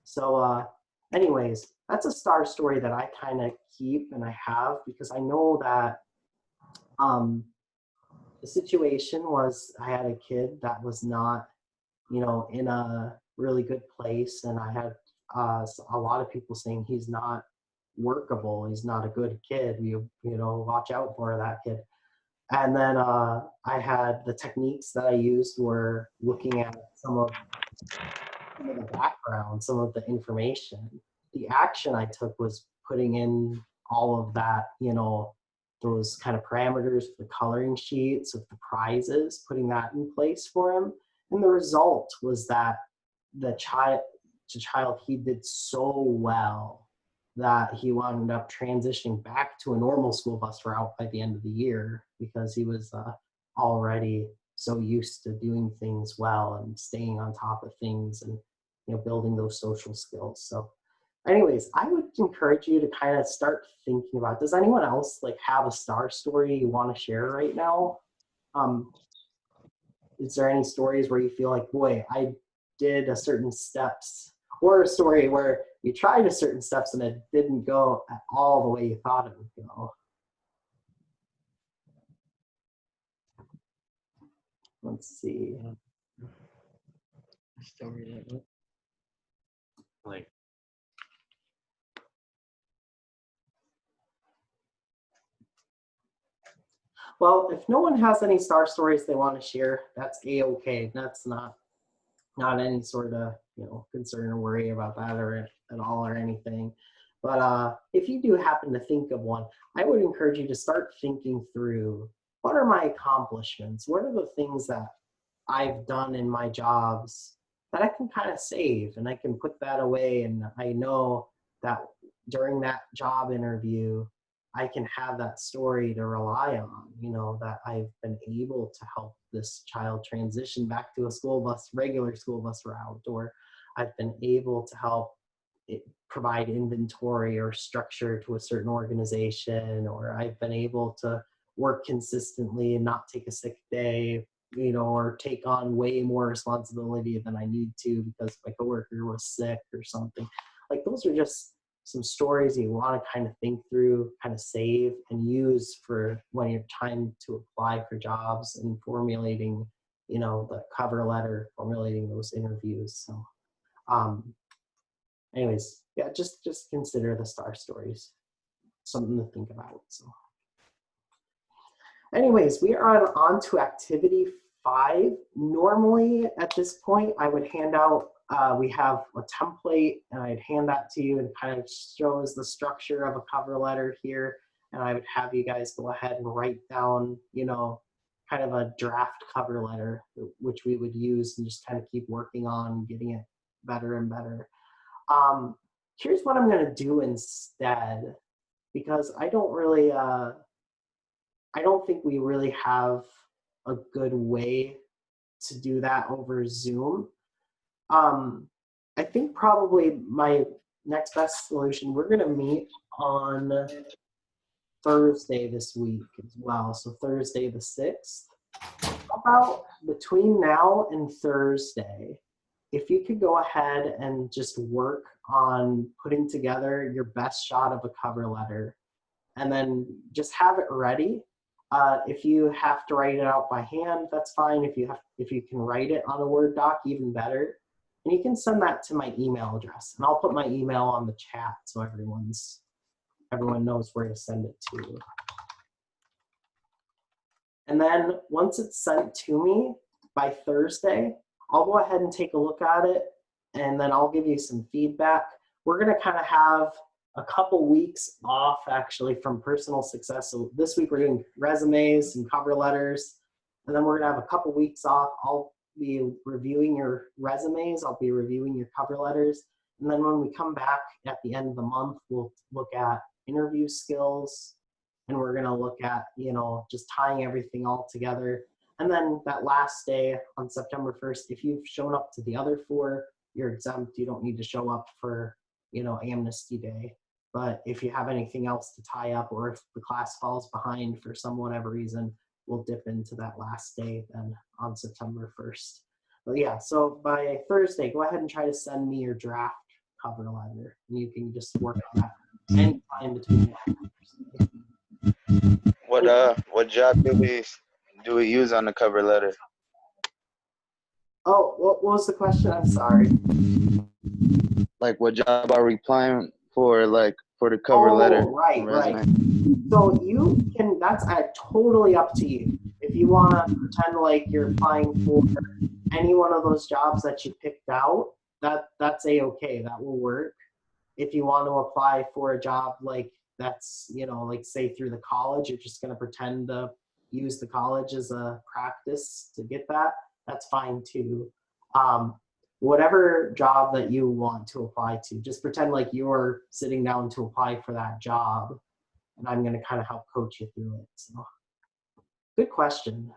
Speaker 1: So anyways, that's a star story that I kind of keep and I have, because I know that the situation was I had a kid that was not, in a really good place, and I had a lot of people saying he's not workable, he's not a good kid, watch out for that kid. And then I had the techniques that I used were looking at some of the background, some of the information. The action I took was putting in all of that, those kind of parameters, the coloring sheets with the prizes, putting that in place for him. And the result was that the child, he did so well that he wound up transitioning back to a normal school bus route by the end of the year, because he was already so used to doing things well and staying on top of things and building those social skills. So anyways, I would encourage you to kind of start thinking about, does anyone else have a star story you want to share right now? Is there any stories where you feel like, boy, I did a certain steps, or a story where you tried a certain steps and it didn't go at all the way you thought it would go? Let's see.
Speaker 12: Story
Speaker 2: like
Speaker 1: Well, if no one has any star stories they want to share, that's a-okay. That's not any sort of concern or worry about that or at all or anything. But if you do happen to think of one, I would encourage you to start thinking through, what are my accomplishments? What are the things that I've done in my jobs that I can kind of save, and I can put that away, and I know that during that job interview, I can have that story to rely on, that I've been able to help this child transition back to a regular school bus route, or I've been able to help provide inventory or structure to a certain organization, or I've been able to work consistently and not take a sick day, you know, or take on way more responsibility than I need to because my coworker was sick or something. Like those are just some stories you want to kind of think through, kind of save and use for when you're trying to apply for jobs and formulating, you know, the cover letter, formulating those interviews. So anyways, yeah, just consider the star stories, something to think about. So anyways, we are on to activity 5. Normally at this point, I would hand out, we have a template and I'd hand that to you and kind of shows the structure of a cover letter here. And I would have you guys go ahead and write down, you know, kind of a draft cover letter, which we would use and just kind of keep working on getting it better and better. Here's what I'm going to do instead, because I don't really, I don't think we really have a good way to do that over Zoom. I think probably my next best solution, we're going to meet on Thursday this week as well. So Thursday the 6th. How about between now and Thursday, if you could go ahead and just work on putting together your best shot of a cover letter and then just have it ready. If you have to write it out by hand, that's fine. If you can write it on a Word doc, even better. And you can send that to my email address. And I'll put my email on the chat so everyone knows where to send it to. And then once it's sent to me by Thursday, I'll go ahead and take a look at it, and then I'll give you some feedback. We're going to kind of have a couple weeks off actually from personal success. So this week we're doing resumes and cover letters, and then we're going to have a couple weeks off. I'll be reviewing your resumes. I'll be reviewing your cover letters. And then when we come back at the end of the month, we'll look at interview skills, and we're going to look at, you know, just tying everything all together. And then that last day on September 1st, if you've shown up to the other 4, you're exempt. You don't need to show up for, you know, Amnesty Day. But if you have anything else to tie up, or if the class falls behind for some whatever reason, we'll dip into that last day then on September 1st. But yeah, so by Thursday, go ahead and try to send me your draft cover letter. And you can just work on that anytime between now.
Speaker 15: What job do we use on the cover letter?
Speaker 1: Oh, what was the question? I'm sorry.
Speaker 15: Like, what job are we applying for, like, for the cover letter?
Speaker 1: Right. So you can, that's totally up to you. If you want to pretend like you're applying for any one of those jobs that you picked out, that's a-okay, that will work. If you want to apply for a job like that's, you know, like say through the college, you're just going to pretend to use the college as a practice to get that, that's fine too. Whatever job that you want to apply to, just pretend like you're sitting down to apply for that job, and I'm going to kind of help coach you through it. So, good question.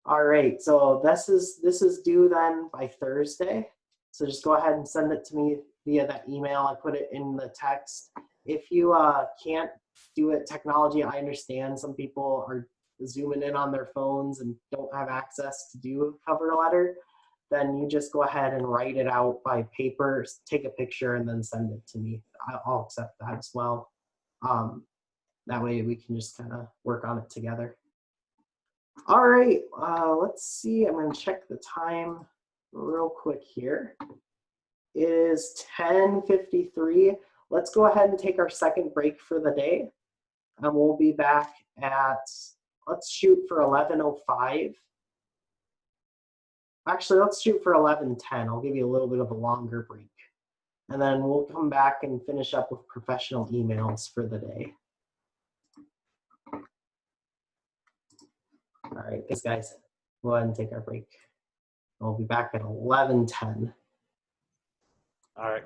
Speaker 1: All right, so this is due then by Thursday. So just go ahead and send it to me via that email. I put it in the text. If you can't do it technology, I understand some people are zooming in on their phones and don't have access to do a cover letter. Then you just go ahead and write it out by paper, take a picture, and then send it to me. I'll accept that as well. That way we can just kind of work on it together. All right, let's see. I'm going to check the time real quick here. It is 10:53. Let's go ahead and take our second break for the day. And we'll be back at, let's shoot for 11:05. Actually, let's shoot for 11:10. I'll give you a little bit of a longer break. And then we'll come back and finish up with professional emails for the day. All right, thanks guys. Go ahead and take our break. We'll be back at 11:10.
Speaker 2: All right.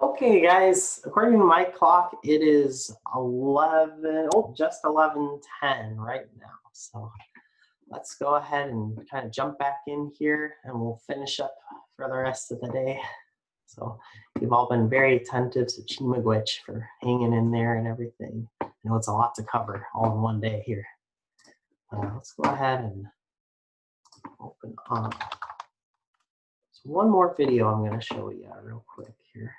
Speaker 1: Okay, guys, according to my clock, it is 11, oh, just 11:10 right now. So let's go ahead and kind of jump back in here and we'll finish up for the rest of the day. So you've all been very attentive, so Chimagwich for hanging in there and everything. I know it's a lot to cover all in one day here. Let's go ahead and open up. So one more video I'm going to show you real quick here.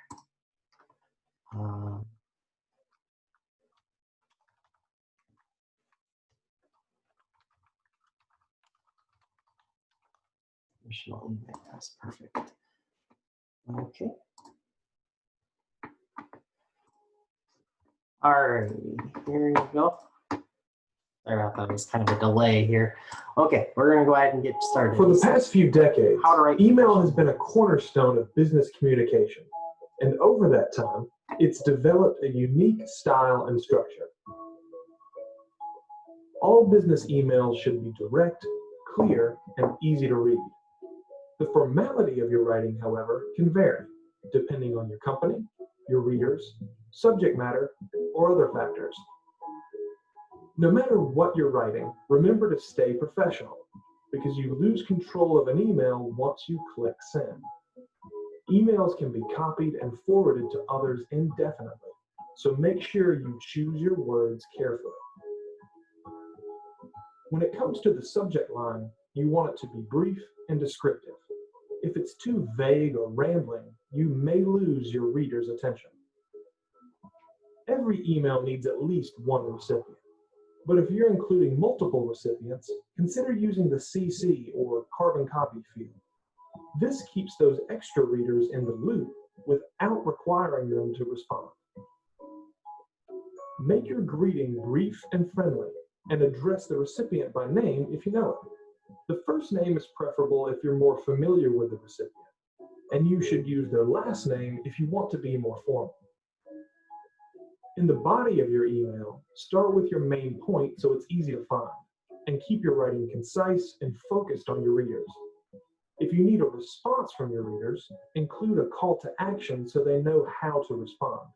Speaker 1: Additional email, that's perfect. Okay. All right, here you go. Sorry about that, it was kind of a delay here. Okay, we're gonna go ahead and get started.
Speaker 16: For the past few decades, email has been a cornerstone of business communication. And over that time, it's developed a unique style and structure. All business emails should be direct, clear, and easy to read. The formality of your writing, however, can vary, depending on your company, your readers, subject matter, or other factors. No matter what you're writing, remember to stay professional, because you lose control of an email once you click send. Emails can be copied and forwarded to others indefinitely, so make sure you choose your words carefully. When it comes to the subject line, you want it to be brief and descriptive. If it's too vague or rambling, you may lose your reader's attention. Every email needs at least one recipient. But if you're including multiple recipients, consider using the CC or carbon copy field. This keeps those extra readers in the loop without requiring them to respond. Make your greeting brief and friendly, and address the recipient by name if you know it. The first name is preferable if you're more familiar with the recipient, and you should use their last name if you want to be more formal. In the body of your email, start with your main point so it's easy to find, and keep your writing concise and focused on your readers. If you need a response from your readers, include a call to action so they know how to respond.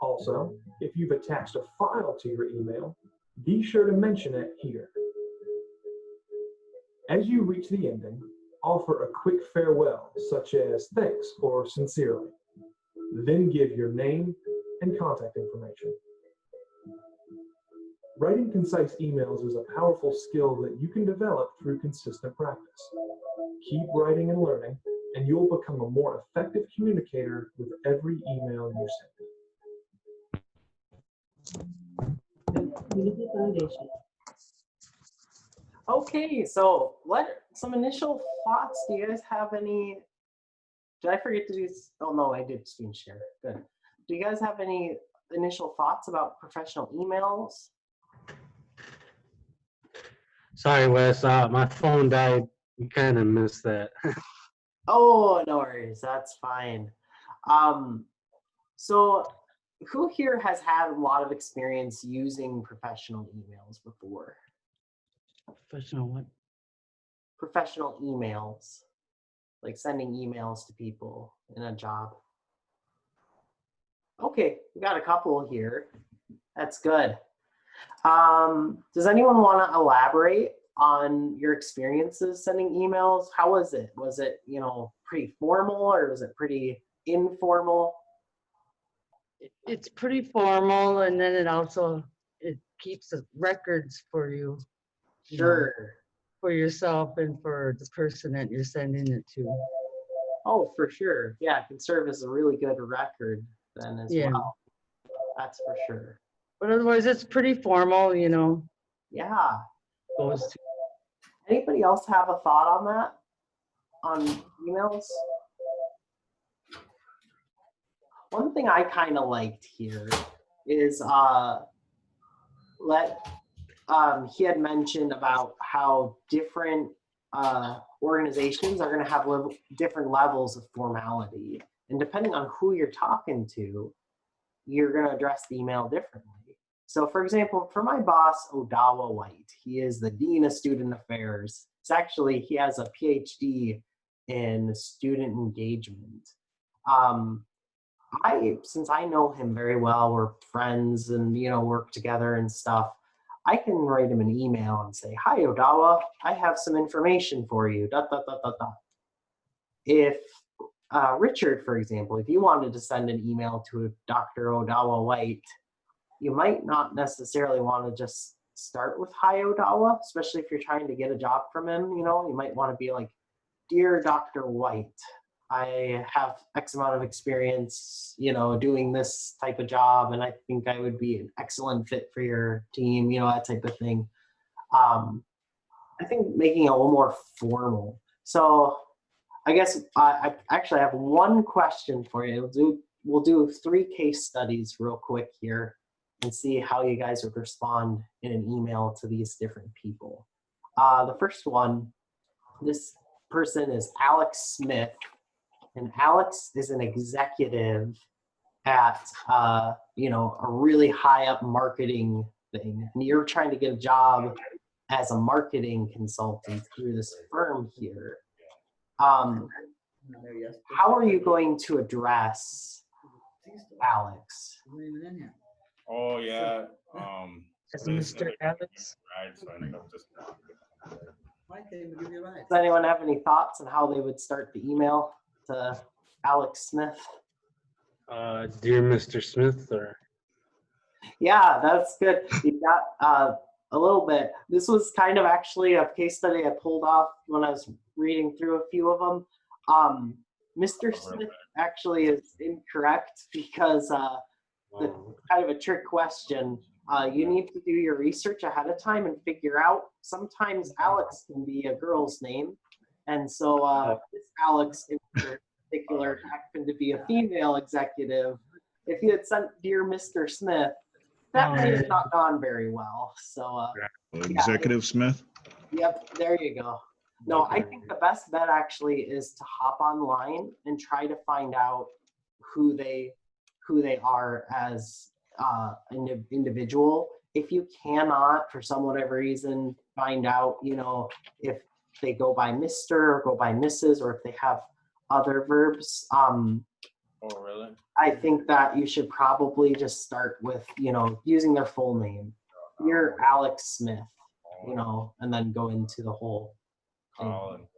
Speaker 16: Also, if you've attached a file to your email, be sure to mention it here. As you reach the ending, offer a quick farewell, such as thanks or sincerely. Then give your name and contact information. Writing concise emails is a powerful skill that you can develop through consistent practice. Keep writing and learning, and you'll become a more effective communicator with every email you send.
Speaker 1: Okay, so some initial thoughts. Do you guys have any? Did I forget to do? Oh no, I did screen share. Good. Do you guys have any initial thoughts about professional emails?
Speaker 2: Sorry, Wes. My phone died. You kind of missed that.
Speaker 1: Oh, no worries. That's fine. So who here has had a lot of experience using professional emails before?
Speaker 12: Professional what?
Speaker 1: Professional emails, like sending emails to people in a job. Okay, we got a couple here. That's good. Does anyone want to elaborate on your experiences sending emails? How was it? Was it, pretty formal, or was it pretty informal?
Speaker 17: It's pretty formal, and then it keeps the records for you.
Speaker 1: Sure.
Speaker 17: For yourself and for the person that you're sending it to.
Speaker 1: Oh, for sure. Yeah, it can serve as a really good record then as well. That's for sure.
Speaker 17: But otherwise, it's pretty formal,
Speaker 1: Yeah.
Speaker 17: Goes to.
Speaker 1: Anybody else have a thought on that? On emails? One thing I kind of liked here is he had mentioned about how different organizations are going to have different levels of formality. And depending on who you're talking to, you're going to address the email differently. So for example, for my boss, Odawa White, he is the Dean of Student Affairs. He has a PhD in student engagement. since I know him very well, we're friends and, work together and stuff, I can write him an email and say, "Hi, Odawa, I have some information for you, ... If Richard, for example, if you wanted to send an email to Dr. Odawa White, you might not necessarily want to just start with "Hi, Odawa," especially if you're trying to get a job from him. You might want to be like, "Dear Dr. White, I have X amount of experience, doing this type of job, and I think I would be an excellent fit for your team," that type of thing. I think making it a little more formal. So I guess I actually have one question for you. We'll do 3 case studies real quick here and see how you guys would respond in an email to these different people. The first one, this person is Alex Smith, and Alex is an executive at a really high up marketing thing, and you're trying to get a job as a marketing consultant through this firm here. How are you going to address Alex?
Speaker 7: Oh yeah.
Speaker 17: Mr. Alex.
Speaker 7: Right, so I end up just
Speaker 1: Does anyone have any thoughts on how they would start the email to Alex Smith?
Speaker 2: Dear Mr. Smith, or
Speaker 1: Yeah, that's good. You got a little bit. This was kind of actually a case study I pulled off when I was reading through a few of them. Mr. Smith actually is incorrect because the kind of a trick question. You need to do your research ahead of time and figure out. Sometimes Alex can be a girl's name, and so this Alex in particular happened to be a female executive. If you had sent "Dear Mr. Smith," that may have not gone very well. So
Speaker 11: Executive Smith.
Speaker 1: Yep, there you go. No, I think the best bet actually is to hop online and try to find out who they are as an individual. If you cannot, for some whatever reason, find out, if they go by Mr. or go by Mrs. or if they have other verbs.
Speaker 7: Oh, really?
Speaker 1: I think that you should probably just start with, using their full name. You're Alex Smith, and then go into the whole thing.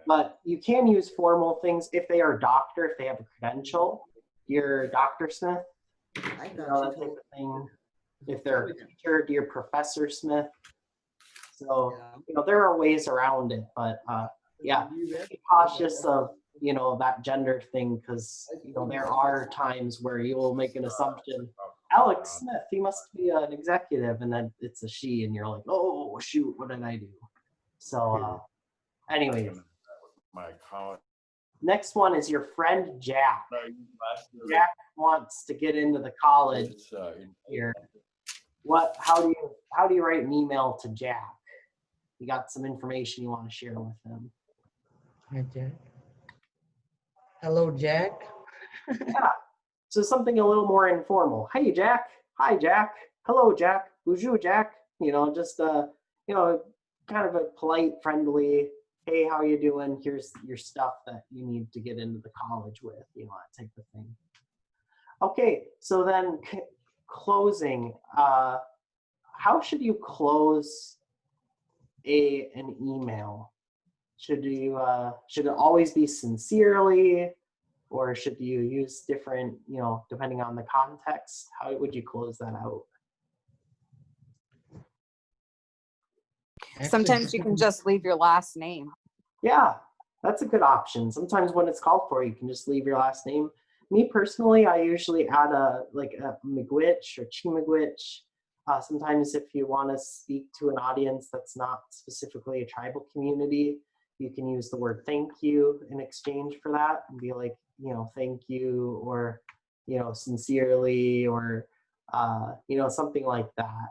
Speaker 1: But you can use formal things if they are a doctor, if they have a credential. You're Dr. Smith, that type of thing. If they're a teacher, dear Professor Smith. So, there are ways around it, but yeah, be cautious of, that gender thing, because, there are times where you will make an assumption. Alex Smith, he must be an executive, and then it's a she, and you're like, oh, shoot, what did I do? So, anyways.
Speaker 7: My college.
Speaker 1: Next one is your friend Jack. Jack wants to get into the college here. How do you write an email to Jack? You got some information you want to share with him?
Speaker 17: Hi, Jack. Hello, Jack.
Speaker 1: Yeah. So something a little more informal. Hey, Jack. Hi, Jack. Hello, Jack. Bonjour, Jack. Just kind of a polite, friendly, hey, how you doing? Here's your stuff that you need to get into the college with, that type of thing. Okay, so then closing. How should you close an email? Should it always be sincerely, or should you use different, depending on the context? How would you close that out?
Speaker 10: Sometimes you can just leave your last name.
Speaker 1: Yeah, that's a good option. Sometimes when it's called for, you can just leave your last name. Me personally, I usually add a miigwech or chimigwech. Sometimes if you want to speak to an audience that's not specifically a tribal community, you can use the word thank you in exchange for that and be like, thank you, or, sincerely, or, something like that.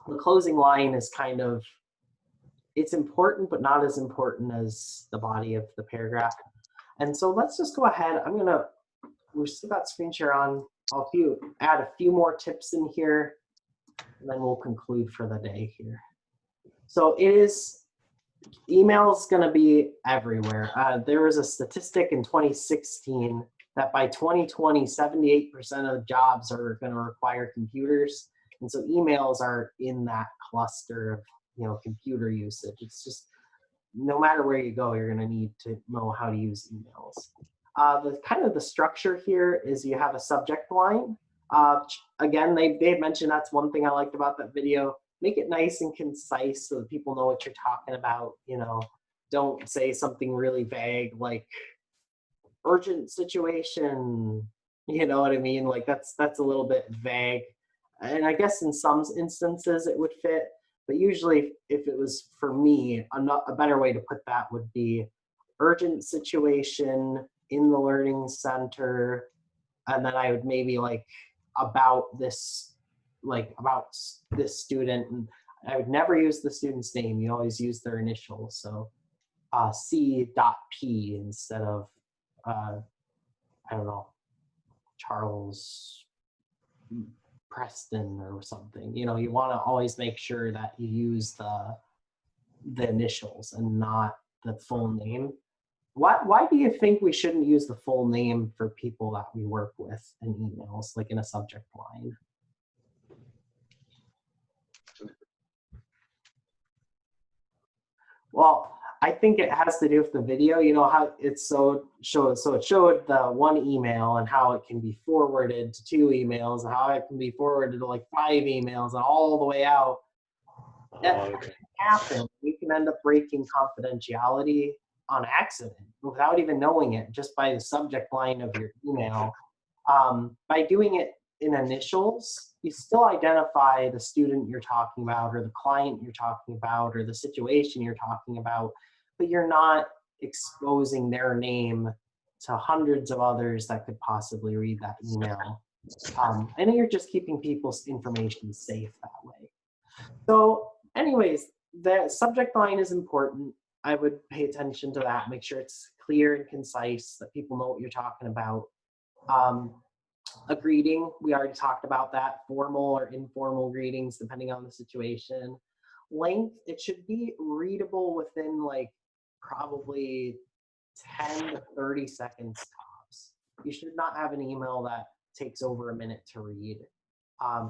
Speaker 1: The closing line is kind of, it's important, but not as important as the body of the paragraph. And so let's just go ahead. We've still got screen share on. I'll add a few more tips in here, and then we'll conclude for the day here. So it is Email is going to be everywhere. There was a statistic in 2016 that by 2020, 78% of jobs are going to require computers. And so emails are in that cluster of, computer usage. It's just, no matter where you go, you're going to need to know how to use emails. The structure here is you have a subject line. Again, they had mentioned that's one thing I liked about that video. Make it nice and concise so that people know what you're talking about. Don't say something really vague like urgent situation. You know what I mean? Like that's a little bit vague. And I guess in some instances it would fit, but usually if it was for me, a better way to put that would be urgent situation in the learning center. And then I would maybe about this student, and I would never use the student's name. You always use their initials. So C.P instead of, I don't know, Charles Preston or something. You want to always make sure that you use the initials and not the full name. Why do you think we shouldn't use the full name for people that we work with in emails, like in a subject line? Well, I think it has to do with the video. You know how it showed the one email and how it can be forwarded to 2 emails, and how it can be forwarded to 5 emails and all the way out. That can happen. We can end up breaking confidentiality on accident without even knowing it, just by the subject line of your email. By doing it in initials, you still identify the student you're talking about, or the client you're talking about, or the situation you're talking about, but you're not exposing their name to hundreds of others that could possibly read that email. And you're just keeping people's information safe that way. So anyways, the subject line is important. I would pay attention to that, make sure it's clear and concise, that people know what you're talking about. A greeting, we already talked about that, formal or informal greetings, depending on the situation. Length, it should be readable within probably 10 to 30 seconds tops. You should not have an email that takes over a minute to read.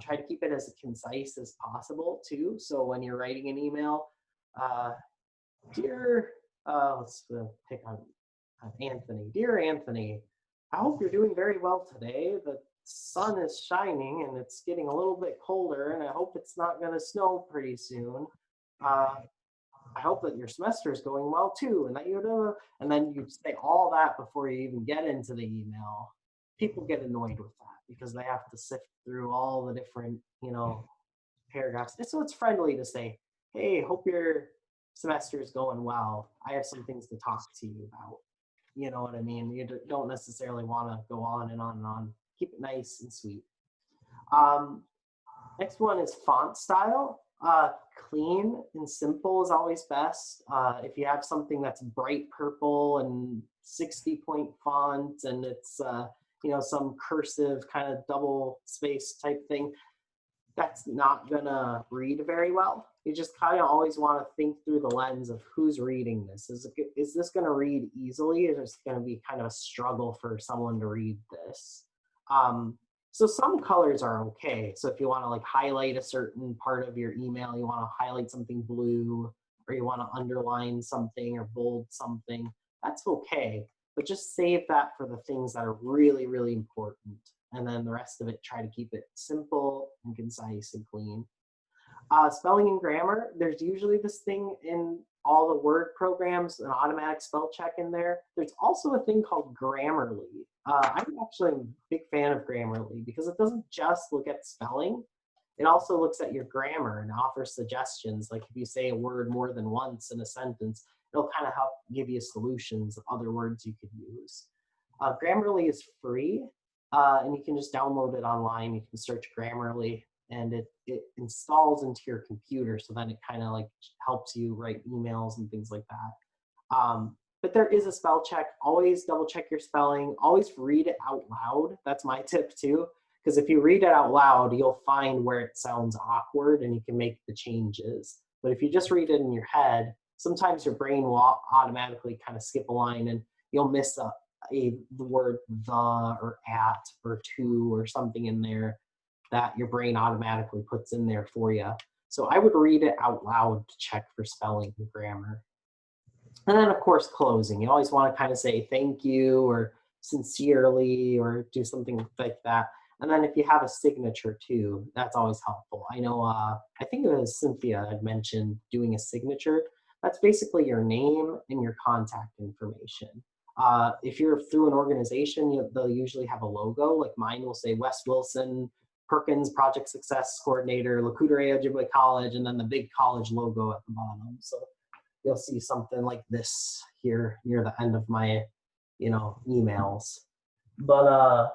Speaker 1: Try to keep it as concise as possible too. So when you're writing an email, dear, let's pick on Anthony. Dear Anthony, I hope you're doing very well today. The sun is shining and it's getting a little bit colder, and I hope it's not going to snow pretty soon. I hope that your semester is going well too, and that and then you say all that before you even get into the email. People get annoyed with that because they have to sift through all the different, paragraphs. So it's friendly to say, hey, hope your semester is going well. I have some things to talk to you about. You know what I mean? You don't necessarily want to go on and on and on. Keep it nice and sweet. Next one is font style. Clean and simple is always best. If you have something that's bright purple and 60-point font, and it's some cursive kind of double space type thing, that's not gonna read very well. You just kind of always want to think through the lens of who's reading this. Is this gonna read easily, or is it gonna be kind of a struggle for someone to read this? So some colors are okay. So if you want to highlight a certain part of your email, you want to highlight something blue, or you want to underline something or bold something, that's okay. But just save that for the things that are really, really important. And then the rest of it, try to keep it simple and concise and clean. Spelling and grammar, there's usually this thing in all the Word programs, an automatic spell check in there. There's also a thing called Grammarly. I'm actually a big fan of Grammarly because it doesn't just look at spelling. It also looks at your grammar and offers suggestions. Like if you say a word more than once in a sentence, it'll kind of help give you solutions of other words you could use. Grammarly is free, and you can just download it online. You can search Grammarly, and it installs into your computer, so then it kind of helps you write emails and things like that. But there is a spell check. Always double check your spelling. Always read it out loud. That's my tip too, because if you read it out loud, you'll find where it sounds awkward and you can make the changes. But if you just read it in your head, sometimes your brain will automatically kind of skip a line and you'll miss the word the or at or to or something in there that your brain automatically puts in there for you. So I would read it out loud to check for spelling and grammar. And then, of course, closing. You always want to kind of say thank you or sincerely or do something like that. And then if you have a signature too, that's always helpful. I know, I think it was Cynthia had mentioned doing a signature. That's basically your name and your contact information. If you're through an organization, they'll usually have a logo. Like mine will say Wes Wilson, Perkins Project Success Coordinator, Lakota Ojibwe College, and then the big college logo at the bottom. So you'll see something like this here near the end of my, emails. But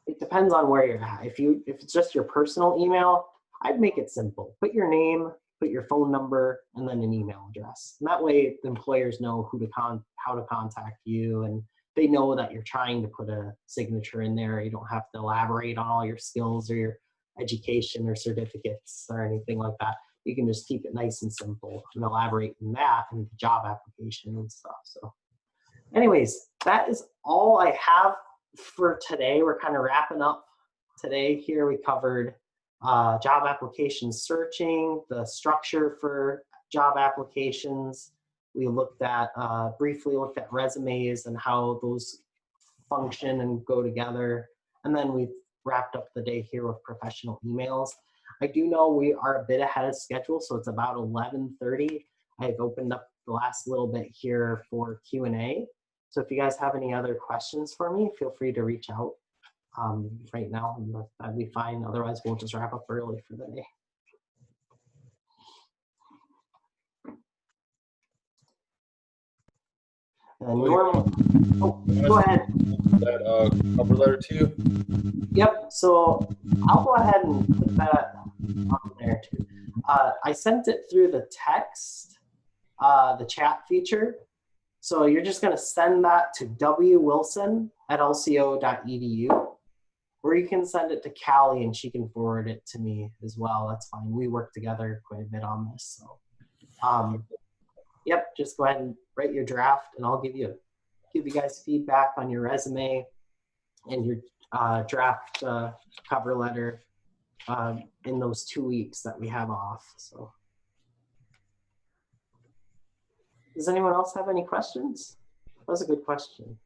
Speaker 1: it depends on where you're at. If it's just your personal email, I'd make it simple. Put your name, put your phone number, and then an email address. And that way the employers know how to contact you, and they know that you're trying to put a signature in there. You don't have to elaborate on all your skills or your education or certificates or anything like that. You can just keep it nice and simple and elaborate in that in the job application and stuff. So anyways, that is all I have for today. We're kind of wrapping up today here. We covered job application searching, the structure for job applications. We looked at, briefly looked at resumes and how those function and go together. And then we wrapped up the day here with professional emails. I do know we are a bit ahead of schedule, so it's about 11:30. I've opened up the last little bit here for Q&A. So if you guys have any other questions for me, feel free to reach out right now. That'd be fine. Otherwise, we'll just wrap up early for the day. Go ahead.
Speaker 13: That cover letter to you?
Speaker 1: Yep. So I'll go ahead and put that on there too. I sent it through the text, the chat feature. So you're just going to send that to wwilson@lco.edu, or you can send it to Callie and she can forward it to me as well. That's fine. We work together quite a bit on this. So, yep, just go ahead and write your draft, and I'll give you guys feedback on your resume and your draft cover letter in those 2 weeks that we have off. So, does anyone else have any questions? That was a good question.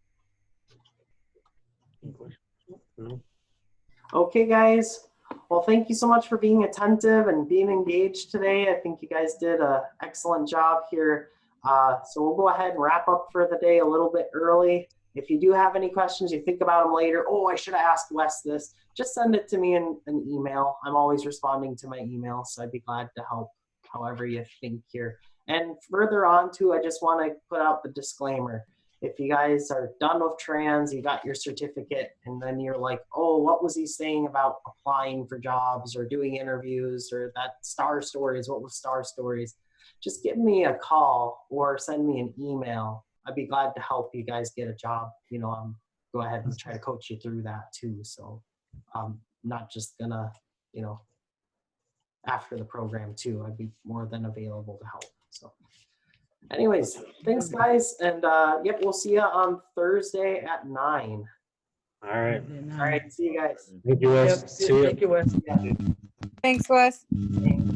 Speaker 1: Okay, guys. Well, thank you so much for being attentive and being engaged today. I think you guys did an excellent job here. So we'll go ahead and wrap up for the day a little bit early. If you do have any questions, you think about them later, oh, I should have asked Wes this, just send it to me in an email. I'm always responding to my emails, so I'd be glad to help however you think here. And further on too, I just want to put out the disclaimer. If you guys are done with trans, you got your certificate, and then you're like, oh, what was he saying about applying for jobs or doing interviews or that Star Stories, what was Star Stories? Just give me a call or send me an email. I'd be glad to help you guys get a job. Go ahead and try to coach you through that too. So I'm not just gonna, after the program too, I'd be more than available to help. So anyways, thanks guys. And yep, we'll see you on Thursday at 9.
Speaker 2: All right.
Speaker 1: All right. See you guys.
Speaker 2: Thank you, Wes.
Speaker 17: Yep. Thank you, Wes.
Speaker 10: Thanks, Wes.
Speaker 1: Thanks.